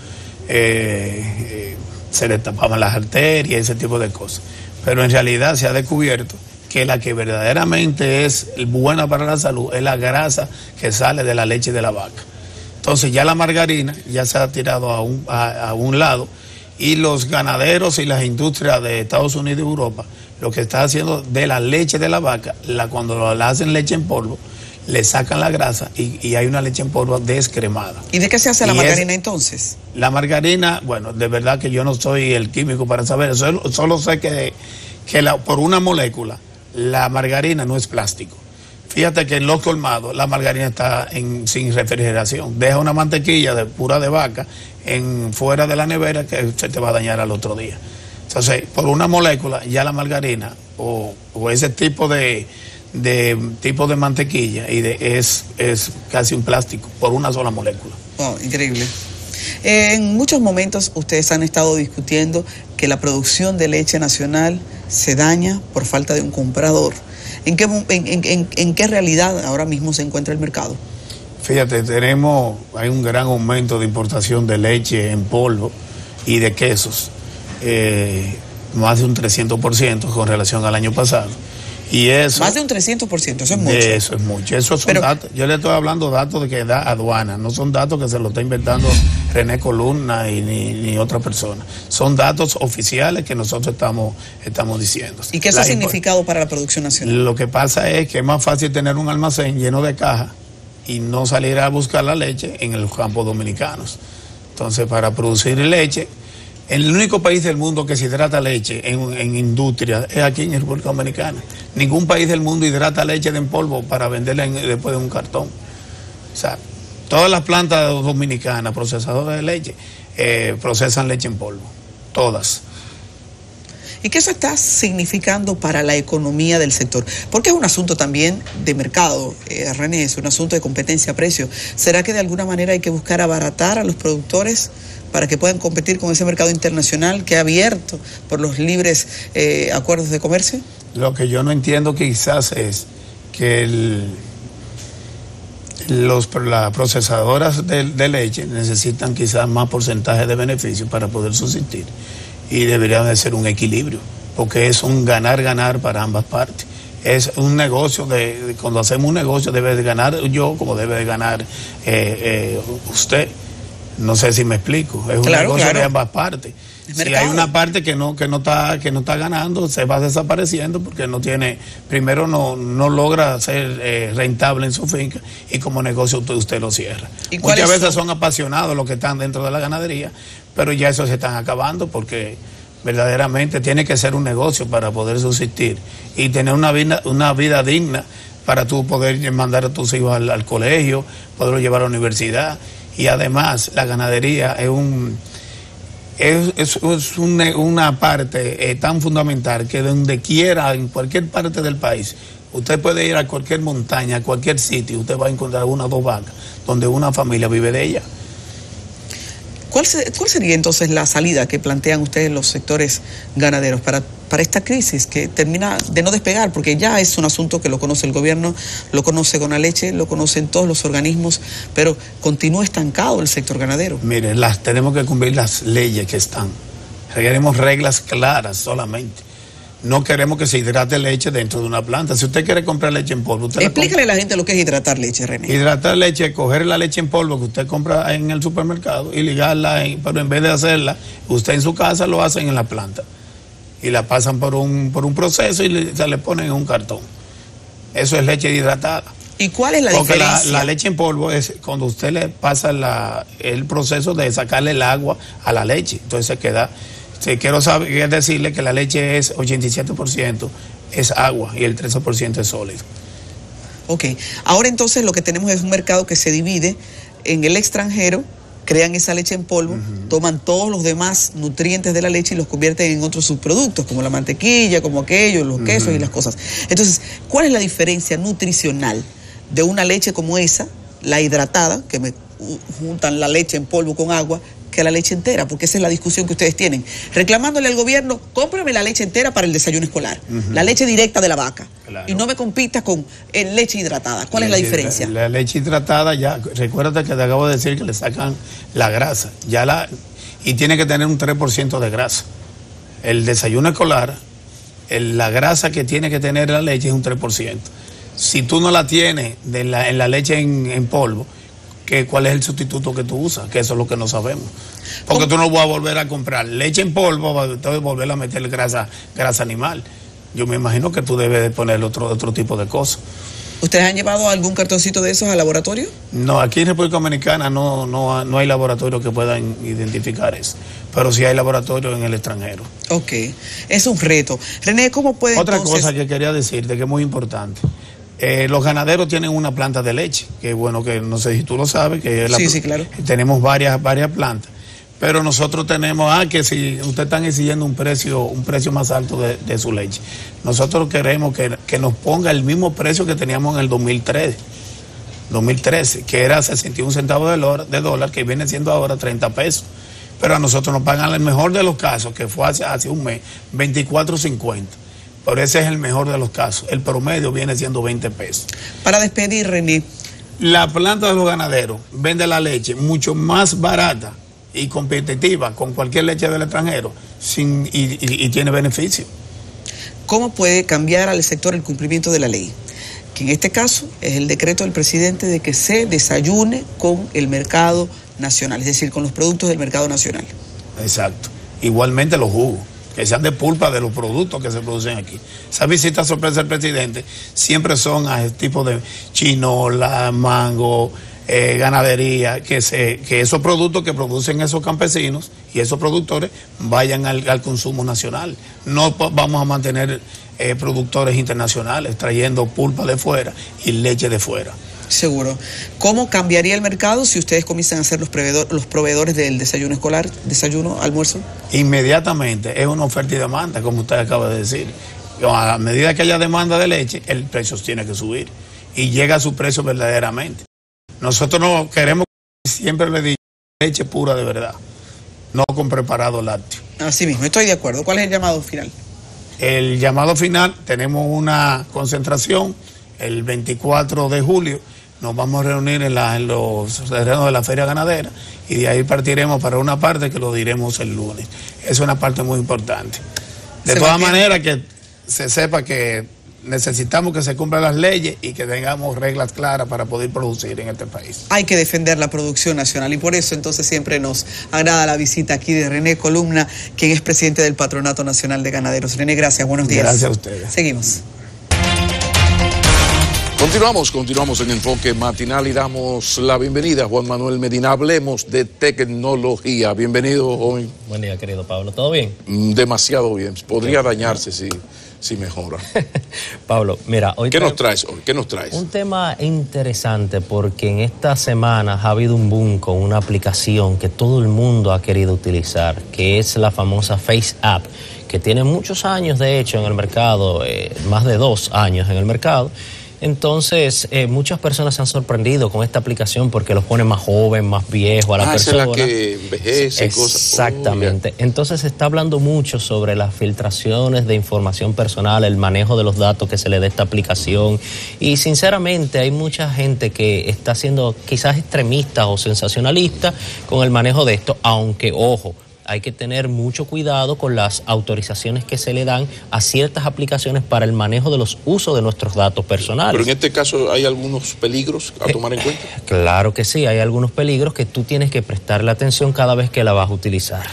E: se le tapaban las arterias, ese tipo de cosas. Pero en realidad se ha descubierto que la que verdaderamente es buena para la salud es la grasa que sale de la leche de la vaca. Entonces ya la margarina ya se ha tirado a un lado y los ganaderos y las industrias de Estados Unidos y Europa lo que están haciendo de la leche de la vaca, cuando la hacen leche en polvo, le sacan la grasa y hay una leche en polvo descremada.
A: ¿Y de qué se hace la margarina entonces?
E: La margarina, de verdad que yo no soy el químico para saber, solo sé que por una molécula la margarina no es plástico. Fíjate que en los colmados la margarina está sin refrigeración. Deja una mantequilla pura de vaca fuera de la nevera que se te va a dañar al otro día. Entonces, por una molécula, ya la margarina o ese tipo de mantequilla es casi un plástico por una sola molécula.
A: Oh, increíble. En muchos momentos ustedes han estado discutiendo que la producción de leche nacional se daña por falta de un comprador. ¿En qué realidad ahora mismo se encuentra el mercado?
E: Fíjate, hay un gran aumento de importación de leche en polvo y de quesos, más de un 300% con relación al año pasado. Y eso,
A: más de un 300%, eso es mucho.
E: Eso es mucho. Esos son datos. Yo le estoy hablando datos de que da aduana, no son datos que se lo está inventando René Columna ni otra persona. Son datos oficiales que nosotros estamos diciendo.
A: ¿Y qué eso ha significado para la producción nacional?
E: Lo que pasa es que es más fácil tener un almacén lleno de cajas y no salir a buscar la leche en los campos dominicanos. Entonces, para producir leche, el único país del mundo que se hidrata leche en industria es aquí en República Dominicana. Ningún país del mundo hidrata leche en polvo para venderla después de un cartón. O sea, todas las plantas dominicanas procesadoras de leche procesan leche en polvo. Todas.
A: ¿Y qué eso está significando para la economía del sector? Porque es un asunto también de mercado, René, es un asunto de competencia-precio. ¿Será que de alguna manera hay que buscar abaratar a los productores para que puedan competir con ese mercado internacional que ha abierto por los libres acuerdos de comercio?
E: Lo que yo no entiendo quizás es que las procesadoras de leche necesitan quizás más porcentaje de beneficio para poder subsistir y debería de ser un equilibrio. porque es un ganar-ganar para ambas partes. Es un negocio, cuando hacemos un negocio debe de ganar yo como debe de ganar usted. No sé si me explico. Es un negocio de ambas partes. Si hay una parte que no está ganando, se va desapareciendo porque primero no logra ser rentable en su finca, y como negocio usted lo cierra. Muchas veces son apasionados los que están dentro de la ganadería, pero ya eso se están acabando porque verdaderamente tiene que ser un negocio para poder subsistir y tener una vida digna para tú poder mandar a tus hijos al colegio, poderlo llevar a la universidad. Y además la ganadería es una parte tan fundamental que donde quiera, en cualquier parte del país, usted puede ir a cualquier montaña, a cualquier sitio, usted va a encontrar una o dos vacas donde una familia vive de ella.
A: ¿Cuál sería entonces la salida que plantean ustedes los sectores ganaderos para esta crisis que termina de no despegar? Porque ya es un asunto que lo conoce el gobierno, lo conoce Conaleche, lo conocen todos los organismos, pero continúa estancado el sector ganadero.
E: Mire, tenemos que cumplir las leyes que están. Queremos reglas claras solamente. No queremos que se hidrate leche dentro de una planta. Si usted quiere comprar leche en polvo,
A: explícale a la gente lo que es hidratar leche, René.
E: Hidratar leche es coger la leche en polvo que usted compra en el supermercado y ligarla, pero en vez de hacerla, usted en su casa lo hacen en la planta. Y la pasan por un proceso y se le ponen en un cartón. Eso es leche hidratada.
A: ¿Y cuál es la diferencia?
E: Porque la leche en polvo es cuando usted le pasa el proceso de sacarle el agua a la leche. Entonces se queda... quiero decirle que la leche es 87% es agua y el 13% es sólido.
A: Ok, ahora entonces lo que tenemos es un mercado que se divide en el extranjero, crean esa leche en polvo, toman todos los demás nutrientes de la leche y los convierten en otros subproductos, como la mantequilla, como aquello, los quesos y las cosas. Entonces, ¿cuál es la diferencia nutricional de una leche como esa, la hidratada, que me juntan la leche en polvo con agua, que la leche entera? Porque esa es la discusión que ustedes tienen, reclamándole al gobierno: cómprame la leche entera para el desayuno escolar, la leche directa de la vaca, claro, y no me compitas con leche hidratada. ¿Cuál es la diferencia?
E: La leche hidratada, ya, recuérdate que te acabo de decir que le sacan la grasa, y tiene que tener un 3% de grasa. El desayuno escolar, la grasa que tiene que tener la leche es un 3%. Si tú no la tienes en la leche en polvo, ¿cuál es el sustituto que tú usas? Que eso es lo que no sabemos. Porque tú no vas a volver a comprar leche en polvo, entonces volver a meterle grasa animal. Yo me imagino que tú debes de poner otro tipo de cosas.
A: ¿Ustedes han llevado algún cartoncito de esos al laboratorio?
E: No, aquí en República Dominicana no hay laboratorios que puedan identificar eso. Pero sí hay laboratorios en el extranjero.
A: Ok, es un reto. René, ¿cómo puede
E: Otra cosa que quería decirte que es muy importante. Los ganaderos tienen una planta de leche, que bueno, que no sé si tú lo sabes, que
A: sí, claro.
E: Tenemos varias plantas, pero nosotros tenemos, que si ustedes están exigiendo un precio más alto de su leche, nosotros queremos que nos ponga el mismo precio que teníamos en el 2013, que era 61 centavos de dólar, que viene siendo ahora 30 pesos. Pero a nosotros nos pagan el mejor de los casos, que fue hace un mes, 24.50. Pero ese es el mejor de los casos. El promedio viene siendo 20 pesos.
A: Para despedir, René.
E: La planta de los ganaderos vende la leche mucho más barata y competitiva con cualquier leche del extranjero y tiene beneficio.
A: ¿Cómo puede cambiar al sector el cumplimiento de la ley? Que en este caso es el decreto del presidente de que se desayune con el mercado nacional, es decir, con los productos del mercado nacional.
E: Exacto. Igualmente los jugos, que sean de pulpa de los productos que se producen aquí. Esas visitas sorpresa del presidente siempre son a este tipo de chinola, mango, ganadería, que esos productos que producen esos campesinos y esos productores vayan al consumo nacional. No vamos a mantener productores internacionales trayendo pulpa de fuera y leche de fuera.
A: Seguro. ¿Cómo cambiaría el mercado si ustedes comienzan a ser los proveedores del desayuno escolar, desayuno, almuerzo?
E: Inmediatamente, es una oferta y demanda, como usted acaba de decir. A medida que haya demanda de leche, el precio tiene que subir y llega a su precio verdaderamente. Nosotros no queremos, siempre le digo, leche pura de verdad, no con preparado lácteo.
A: Así mismo, estoy de acuerdo. ¿Cuál es el llamado final?
E: El llamado final, tenemos una concentración el 24 de julio, nos vamos a reunir en los terrenos de la Feria Ganadera y de ahí partiremos para una parte que lo diremos el lunes. Es una parte muy importante. De todas maneras, que se sepa que necesitamos que se cumplan las leyes y que tengamos reglas claras para poder producir en este país.
A: Hay que defender la producción nacional y por eso entonces siempre nos agrada la visita aquí de René Columna, quien es presidente del Patronato Nacional de Ganaderos. René, gracias, buenos días.
E: Gracias a ustedes.
A: Seguimos.
B: Continuamos en Enfoque Matinal y damos la bienvenida a Juan Manuel Medina. Hablemos de tecnología. Bienvenido, joven.
F: Buen día, querido Pablo. ¿Todo bien?
B: Demasiado bien. Podría dañarse si mejora.
F: Pablo, mira, hoy
B: ¿Qué nos traes hoy? ¿Qué nos traes?
F: Un tema interesante porque en estas semanas ha habido un boom con una aplicación que todo el mundo ha querido utilizar, que es la famosa Face App, que tiene muchos años de hecho en el mercado, más de 2 años en el mercado. Entonces, muchas personas se han sorprendido con esta aplicación porque los pone más joven, más viejo a la persona.
B: Esa es la que envejece, cosas.
F: Exactamente. Entonces, se está hablando mucho sobre las filtraciones de información personal, el manejo de los datos que se le da a esta aplicación. Y, sinceramente, hay mucha gente que está siendo quizás extremista o sensacionalista con el manejo de esto, aunque, ojo, hay que tener mucho cuidado con las autorizaciones que se le dan a ciertas aplicaciones para el manejo de los usos de nuestros datos personales.
B: Pero en este caso, ¿hay algunos peligros a tomar en cuenta?
F: Claro que sí, hay algunos peligros que tú tienes que prestarle atención cada vez que la vas a utilizar.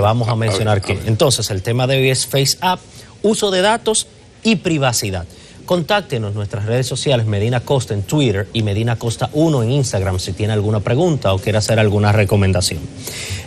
F: Vamos a mencionar que. Entonces, el tema de hoy es Face App, uso de datos y privacidad. Contáctenos en nuestras redes sociales, Medina Costa en Twitter y Medina Costa 1 en Instagram, si tiene alguna pregunta o quiere hacer alguna recomendación.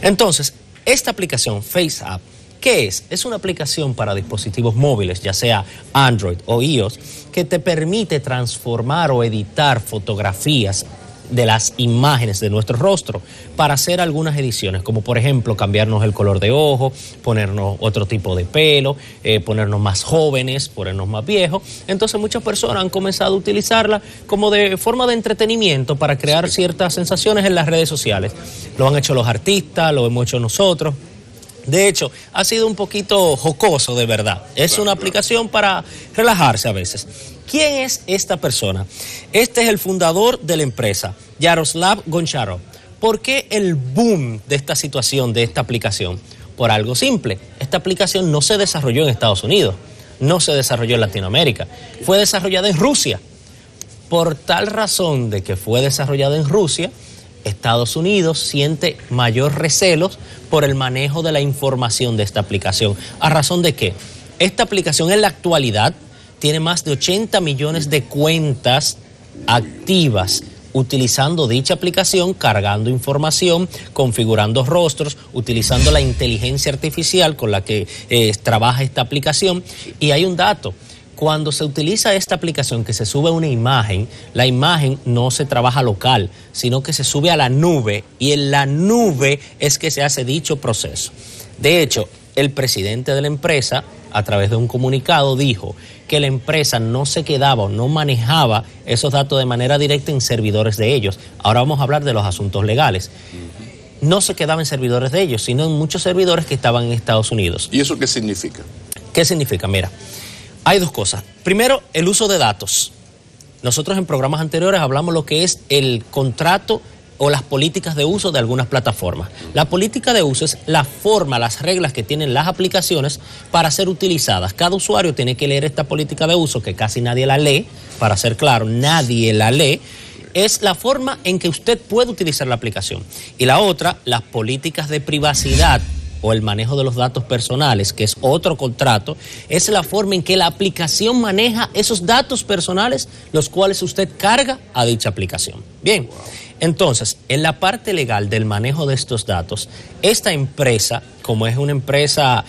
F: Entonces, esta aplicación, Face App, ¿qué es? Es una aplicación para dispositivos móviles, ya sea Android o iOS, que te permite transformar o editar fotografías de las imágenes de nuestro rostro para hacer algunas ediciones, como por ejemplo cambiarnos el color de ojo, ponernos otro tipo de pelo, ponernos más jóvenes, ponernos más viejos. Entonces muchas personas han comenzado a utilizarla como de forma de entretenimiento para crear ciertas sensaciones en las redes sociales. Lo han hecho los artistas, lo hemos hecho nosotros. De hecho, ha sido un poquito jocoso, de verdad. Es una aplicación para relajarse a veces. ¿Quién es esta persona? Este es el fundador de la empresa, Yaroslav Goncharov. ¿Por qué el boom de esta situación, de esta aplicación? Por algo simple. Esta aplicación no se desarrolló en Estados Unidos, no se desarrolló en Latinoamérica. Fue desarrollada en Rusia. Por tal razón de que fue desarrollada en Rusia, Estados Unidos siente mayor recelos por el manejo de la información de esta aplicación. ¿A razón de qué? Esta aplicación en la actualidad tiene más de 80 millones de cuentas activas utilizando dicha aplicación, cargando información, configurando rostros, utilizando la inteligencia artificial con la que trabaja esta aplicación. Y hay un dato. Cuando se utiliza esta aplicación, que se sube una imagen, la imagen no se trabaja local, sino que se sube a la nube, y en la nube es que se hace dicho proceso. De hecho, el presidente de la empresa, a través de un comunicado, dijo que la empresa no se quedaba o no manejaba esos datos de manera directa en servidores de ellos. Ahora vamos a hablar de los asuntos legales. No se quedaba en servidores de ellos, sino en muchos servidores que estaban en Estados Unidos.
B: ¿Y eso qué significa?
F: ¿Qué significa? Mira, hay dos cosas. Primero, el uso de datos. Nosotros en programas anteriores hablamos lo que es el contrato o las políticas de uso de algunas plataformas. La política de uso es la forma, las reglas que tienen las aplicaciones para ser utilizadas. Cada usuario tiene que leer esta política de uso, que casi nadie la lee, para ser claro, nadie la lee. Es la forma en que usted puede utilizar la aplicación. Y la otra, las políticas de privacidad o el manejo de los datos personales, que es otro contrato, es la forma en que la aplicación maneja esos datos personales, los cuales usted carga a dicha aplicación. Bien, entonces, en la parte legal del manejo de estos datos, esta empresa, como es una empresa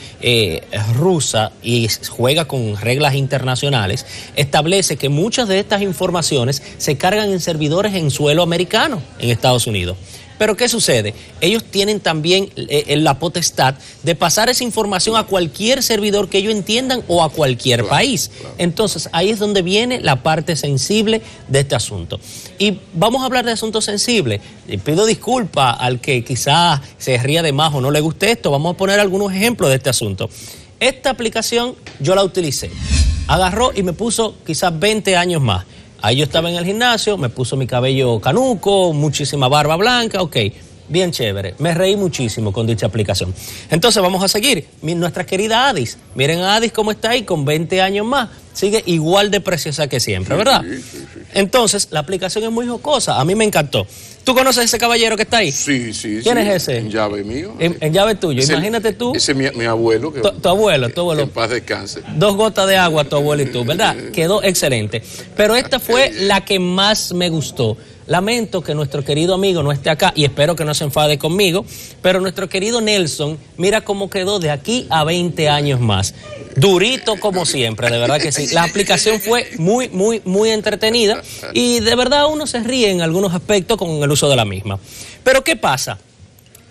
F: rusa y juega con reglas internacionales, establece que muchas de estas informaciones se cargan en servidores en suelo americano, en Estados Unidos. Pero ¿qué sucede? Ellos tienen también la potestad de pasar esa información a cualquier servidor que ellos entiendan o a cualquier país. Entonces, ahí es donde viene la parte sensible de este asunto. Y vamos a hablar de asuntos sensibles. Y pido disculpas al que quizás se ría de más o no le guste esto. Vamos a poner algunos ejemplos de este asunto. Esta aplicación yo la utilicé. Agarró y me puso quizás 20 años más. Ahí yo estaba en el gimnasio, me puso mi cabello canuco, muchísima barba blanca, ok, bien chévere. Me reí muchísimo con dicha aplicación. Entonces vamos a seguir. Nuestra querida Adis Miren a Adis cómo está ahí con 20 años más. Sigue igual de preciosa que siempre, ¿verdad? Sí. Entonces, la aplicación es muy jocosa. A mí me encantó. ¿Tú conoces a ese caballero que está ahí?
B: Sí.
F: ¿Quién es ese?
B: En llave mío.
F: En llave tuyo. Imagínate tú.
B: Ese es mi abuelo.
F: Tu abuelo.
B: Que en paz descanse.
F: 2 gotas de agua, tu abuelo y tú, ¿verdad? Quedó excelente. Pero esta fue la que más me gustó. Lamento que nuestro querido amigo no esté acá y espero que no se enfade conmigo, pero nuestro querido Nelson, mira cómo quedó de aquí a 20 años más. Durito como siempre, de verdad que sí. La aplicación fue muy entretenida y de verdad uno se ríe en algunos aspectos con el uso de la misma. Pero ¿qué pasa?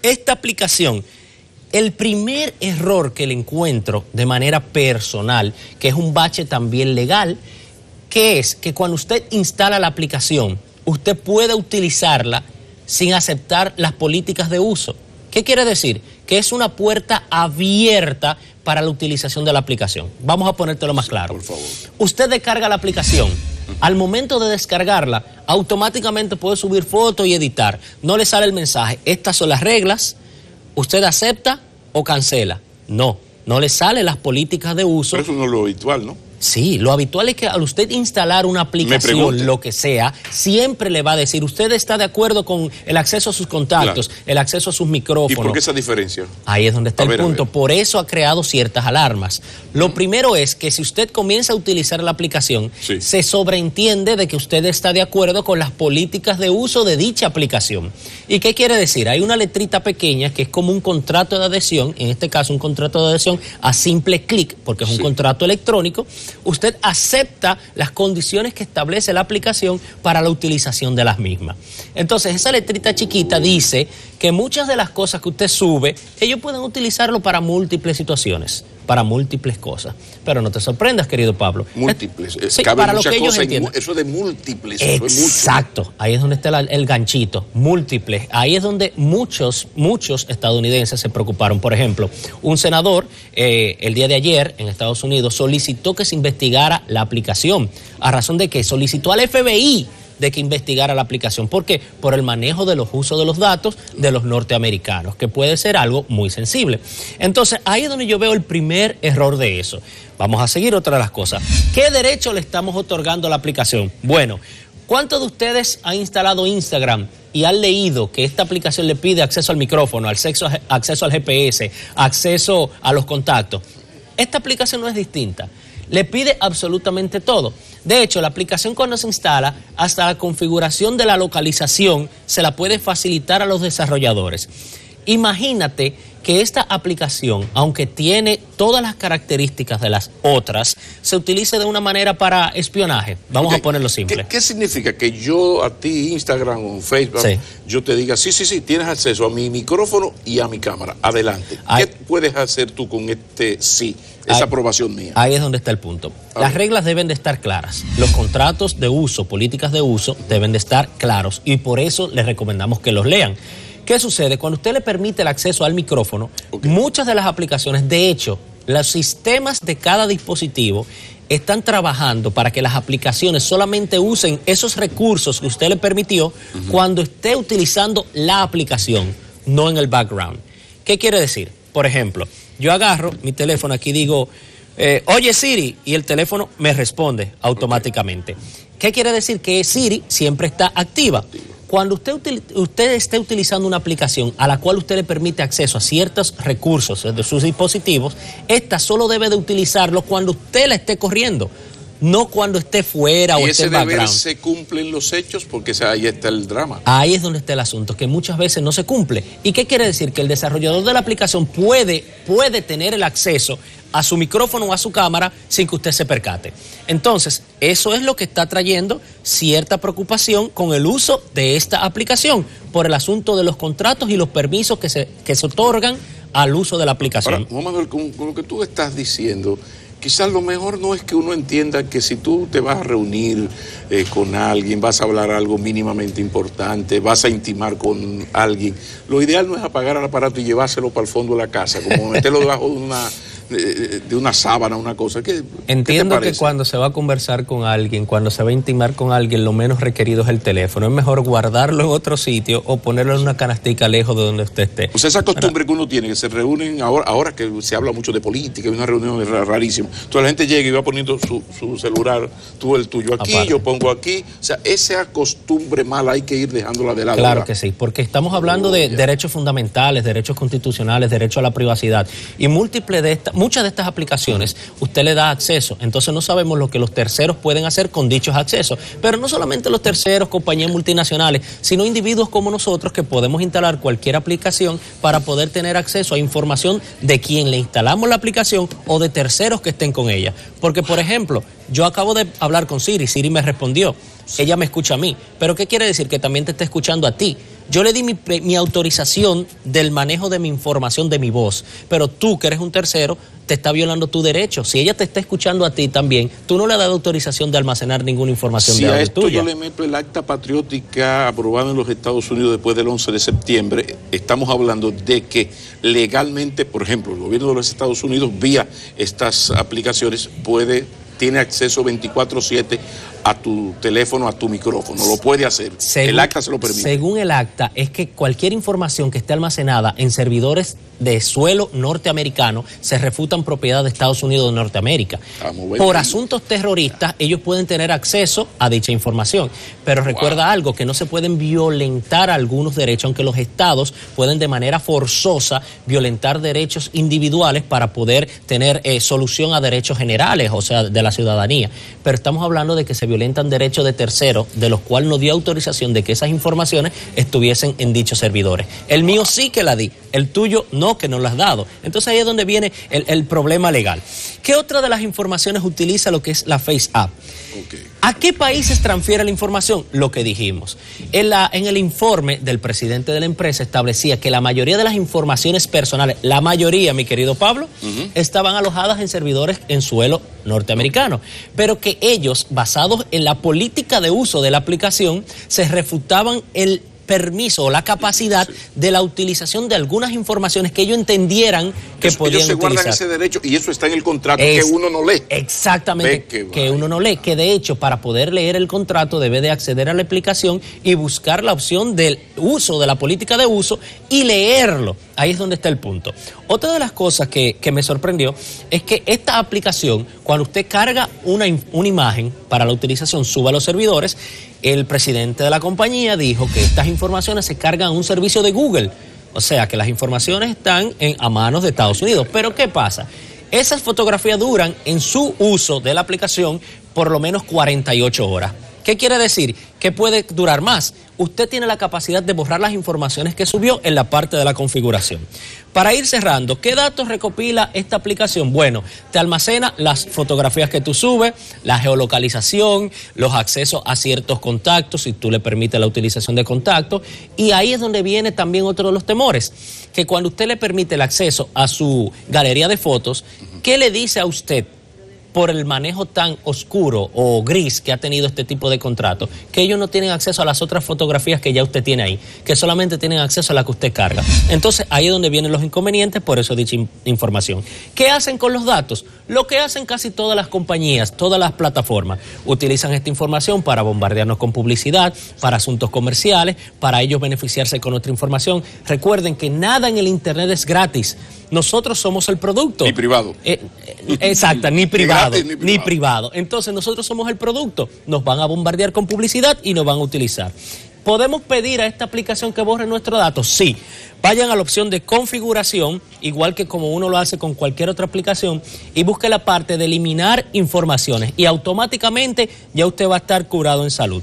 F: Esta aplicación, el primer error que le encuentro de manera personal, que es un bache también legal, que es que cuando usted instala la aplicación, usted puede utilizarla sin aceptar las políticas de uso. ¿Qué quiere decir? Que es una puerta abierta para la utilización de la aplicación. Vamos a ponértelo más claro.
B: Por favor.
F: Usted descarga la aplicación. Al momento de descargarla, automáticamente puede subir fotos y editar. No le sale el mensaje. Estas son las reglas. ¿Usted acepta o cancela? No le salen las políticas de uso.
B: Pero eso no es lo habitual, ¿no?
F: Sí, lo habitual es que al usted instalar una aplicación, lo que sea, siempre le va a decir, usted está de acuerdo con el acceso a sus contactos, claro, el acceso a sus micrófonos.
B: ¿Y por qué esa diferencia?
F: Ahí es donde está el punto. Por eso ha creado ciertas alarmas. Lo primero es que si usted comienza a utilizar la aplicación, se sobreentiende de que usted está de acuerdo con las políticas de uso de dicha aplicación. ¿Y qué quiere decir? Hay una letrita pequeña que es como un contrato de adhesión, en este caso un contrato de adhesión a simple clic, porque es un contrato electrónico. Usted acepta las condiciones que establece la aplicación para la utilización de las mismas. Entonces, esa letrita chiquita dice que muchas de las cosas que usted sube, ellos pueden utilizarlo para múltiples situaciones, para múltiples cosas. Pero no te sorprendas, querido Pablo.
B: Múltiples.
F: Sí, para lo que ellos entienden.
B: Eso de múltiples.
F: Exacto.
B: Eso es mucho.
F: Ahí es donde está el ganchito. Múltiples. Ahí es donde muchos estadounidenses se preocuparon. Por ejemplo, un senador el día de ayer en Estados Unidos solicitó que se investigara la aplicación. ¿A razón de qué? Solicitó al FBI de que investigara la aplicación. ¿Por qué? Por el manejo de los usos de los datos de los norteamericanos, que puede ser algo muy sensible. Entonces, ahí es donde yo veo el primer error de eso. Vamos a seguir otra de las cosas. ¿Qué derecho le estamos otorgando a la aplicación? Bueno, ¿cuántos de ustedes han instalado Instagram y han leído que esta aplicación le pide acceso al micrófono, acceso al GPS, acceso a los contactos? Esta aplicación no es distinta. Le pide absolutamente todo. De hecho, la aplicación cuando se instala, hasta la configuración de la localización se la puede facilitar a los desarrolladores. Imagínate que esta aplicación, aunque tiene todas las características de las otras, se utilice de una manera para espionaje. Vamos a ponerlo simple.
B: ¿Qué significa? Que yo a ti, Instagram o Facebook, yo te diga, sí, tienes acceso a mi micrófono y a mi cámara. Adelante. ¿Qué puedes hacer tú con esa aprobación mía?
F: Ahí es donde está el punto. Las reglas deben de estar claras. Los contratos de uso, políticas de uso, deben de estar claros. Y por eso les recomendamos que los lean. ¿Qué sucede? Cuando usted le permite el acceso al micrófono, muchas de las aplicaciones, de hecho, los sistemas de cada dispositivo están trabajando para que las aplicaciones solamente usen esos recursos que usted le permitió cuando esté utilizando la aplicación, no en el background. ¿Qué quiere decir? Por ejemplo, yo agarro mi teléfono aquí y digo, oye Siri, y el teléfono me responde automáticamente. ¿Qué quiere decir? Que Siri siempre está activa. Cuando usted esté utilizando una aplicación a la cual usted le permite acceso a ciertos recursos de sus dispositivos, esta solo debe de utilizarlo cuando usted la esté corriendo, no cuando esté fuera o esté en background.
B: ¿Y ese deber se cumplen los hechos? Porque ahí está el drama.
F: Ahí es donde está el asunto, que muchas veces no se cumple. ¿Y qué quiere decir? Que el desarrollador de la aplicación puede tener el acceso a su micrófono o a su cámara sin que usted se percate. Entonces, eso es lo que está trayendo cierta preocupación con el uso de esta aplicación por el asunto de los contratos y los permisos que se otorgan al uso de la aplicación.
B: Ahora, Juan Manuel, con lo que tú estás diciendo, quizás lo mejor no es que uno entienda que si tú te vas a reunir con alguien, vas a hablar algo mínimamente importante, vas a intimar con alguien, lo ideal no es apagar el aparato y llevárselo para el fondo de la casa, como meterlo debajo de una sábana, una cosa.
F: Entiendo que cuando se va a conversar con alguien, cuando se va a intimar con alguien, lo menos requerido es el teléfono. Es mejor guardarlo en otro sitio o ponerlo en una canastica lejos de donde usted esté.
B: O sea, esa costumbre que uno tiene, que se reúnen ahora que se habla mucho de política, hay una reunión rarísima. Entonces la gente llega y va poniendo su celular, tú el tuyo aquí, aparte. Yo pongo aquí. O sea, esa costumbre mala hay que ir dejándola de lado.
F: Claro que sí, porque estamos hablando de derechos fundamentales, derechos constitucionales, derecho a la privacidad. Y muchas de estas aplicaciones, usted le da acceso. Entonces no sabemos lo que los terceros pueden hacer con dichos accesos. Pero no solamente los terceros, compañías multinacionales, sino individuos como nosotros que podemos instalar cualquier aplicación para poder tener acceso a información de quien le instalamos la aplicación o de terceros que estén con ella. Porque, por ejemplo, yo acabo de hablar con Siri me respondió. Ella me escucha a mí. ¿Pero qué quiere decir? Que también te está escuchando a ti. Yo le di mi autorización del manejo de mi información, de mi voz. Pero tú, que eres un tercero, te está violando tu derecho. Si ella te está escuchando a ti también, tú no le has dado autorización de almacenar ninguna información de audio tuya.
B: Si a esto yo le meto el acta patriótica aprobada en los Estados Unidos después del 11 de septiembre, estamos hablando de que legalmente, por ejemplo, el gobierno de los Estados Unidos, vía estas aplicaciones, tiene acceso 24/7 a tu teléfono, a tu micrófono. Lo puede hacer. El acta se lo permite.
F: Según el acta, es que cualquier información que esté almacenada en servidores de suelo norteamericano se refutan propiedad de Estados Unidos de Norteamérica. Por asuntos terroristas, ellos pueden tener acceso a dicha información. Pero recuerda algo, que no se pueden violentar algunos derechos, aunque los estados pueden de manera forzosa violentar derechos individuales para poder tener solución a derechos generales, o sea, de la ciudadanía. Pero estamos hablando de que se violentan derechos de terceros, de los cuales no dio autorización de que esas informaciones estuviesen en dichos servidores. El mío sí que la di, el tuyo no, que no la has dado. Entonces ahí es donde viene el problema legal. ¿Qué otra de las informaciones utiliza lo que es la Face App? Okay. ¿A qué países transfiere la información? Lo que dijimos. En el informe del presidente de la empresa establecía que la mayoría de las informaciones personales, la mayoría, mi querido Pablo, estaban alojadas en servidores en suelo norteamericano, pero que ellos, basados en la política de uso de la aplicación, se refutaban el permiso o la capacidad de la utilización de algunas informaciones que ellos entendieran que podían utilizar. Ellos se guardan
B: ese derecho y eso está en el contrato que uno no lee.
F: Exactamente, que uno no lee, que de hecho para poder leer el contrato debe de acceder a la aplicación y buscar la opción del uso, de la política de uso y leerlo. Ahí es donde está el punto. Otra de las cosas que me sorprendió es que esta aplicación, cuando usted carga una imagen para la utilización, sube a los servidores. El presidente de la compañía dijo que estas informaciones se cargan a un servicio de Google. O sea, que las informaciones están a manos de Estados Unidos. Pero ¿qué pasa? Esas fotografías duran en su uso de la aplicación por lo menos 48 horas. ¿Qué quiere decir? Que puede durar más. Usted tiene la capacidad de borrar las informaciones que subió en la parte de la configuración. Para ir cerrando, ¿qué datos recopila esta aplicación? Bueno, te almacena las fotografías que tú subes, la geolocalización, los accesos a ciertos contactos, si tú le permites la utilización de contactos. Y ahí es donde viene también otro de los temores, que cuando usted le permite el acceso a su galería de fotos, ¿qué le dice a usted? Por el manejo tan oscuro o gris que ha tenido este tipo de contrato, que ellos no tienen acceso a las otras fotografías que ya usted tiene ahí, que solamente tienen acceso a la que usted carga. Entonces, ahí es donde vienen los inconvenientes, por eso dicha información. ¿Qué hacen con los datos? Lo que hacen casi todas las compañías, todas las plataformas, utilizan esta información para bombardearnos con publicidad, para asuntos comerciales, para ellos beneficiarse con nuestra información. Recuerden que nada en el Internet es gratis. Nosotros somos el producto.
B: Ni privado.
F: Exacto, ni privado. Ni privado. Entonces nosotros somos el producto. Nos van a bombardear con publicidad y nos van a utilizar. ¿Podemos pedir a esta aplicación que borre nuestros datos? Sí. Vayan a la opción de configuración, igual que como uno lo hace con cualquier otra aplicación, y busque la parte de eliminar informaciones. Y automáticamente ya usted va a estar curado en salud.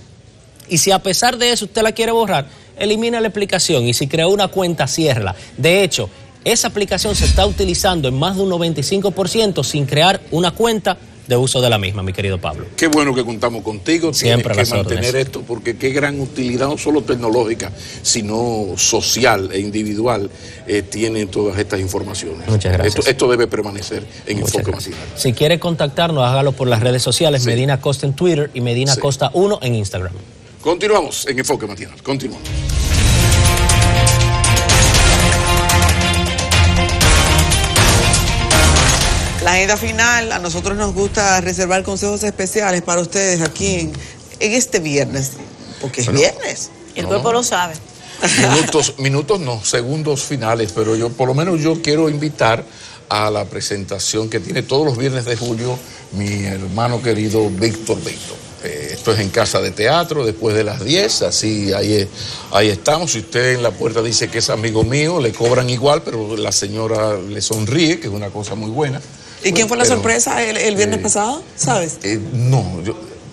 F: Y si a pesar de eso usted la quiere borrar, elimina la aplicación. Y si creó una cuenta, ciérrala. De hecho, esa aplicación se está utilizando en más de un 95% sin crear una cuenta de uso de la misma, mi querido Pablo.
B: Qué bueno que contamos contigo.
F: Siempre
B: tienes que mantener esto, porque qué gran utilidad, no solo tecnológica, sino social e individual, tienen todas estas informaciones.
F: Muchas gracias.
B: Esto debe permanecer en Enfoque Matinal.
F: Si quiere contactarnos, hágalo por las redes sociales, sí. Medina Costa en Twitter y Medina Costa 1 en Instagram.
B: Continuamos en Enfoque Matinal. Continuamos.
A: agenda final, a nosotros nos gusta reservar consejos especiales para ustedes aquí en este viernes, porque es viernes.
C: El cuerpo lo sabe.
B: Minutos no, segundos finales, pero yo por lo menos yo quiero invitar a la presentación que tiene todos los viernes de julio mi hermano querido Víctor. Esto es en Casa de Teatro, después de las 10, así ahí estamos. Si usted en la puerta dice que es amigo mío, le cobran igual, pero la señora le sonríe, que es una cosa muy buena.
A: ¿Y quién fue la sorpresa el viernes pasado? ¿Sabes?
B: No,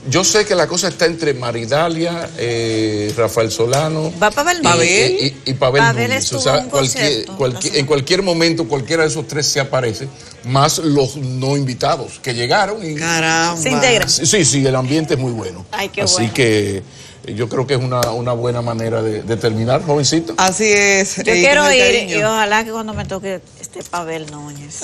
B: yo sé que la cosa está entre Maridalia, Rafael Solano,
C: va Pavel
B: y Pavel
C: Núñez.
B: O sea, en cualquier momento cualquiera de esos tres se aparece, más los no invitados que llegaron. Y
A: caramba.
C: Se integran.
B: Sí, el ambiente es muy bueno.
C: Ay, qué
B: Así
C: bueno.
B: que yo creo que es una buena manera de terminar, jovencito.
A: Así es.
C: Yo quiero ir y ojalá que cuando me toque Pavel Núñez.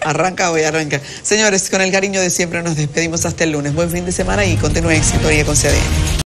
A: Arranca hoy, arranca. Señores, con el cariño de siempre nos despedimos hasta el lunes. Buen fin de semana y continúen en sintonía con CDN.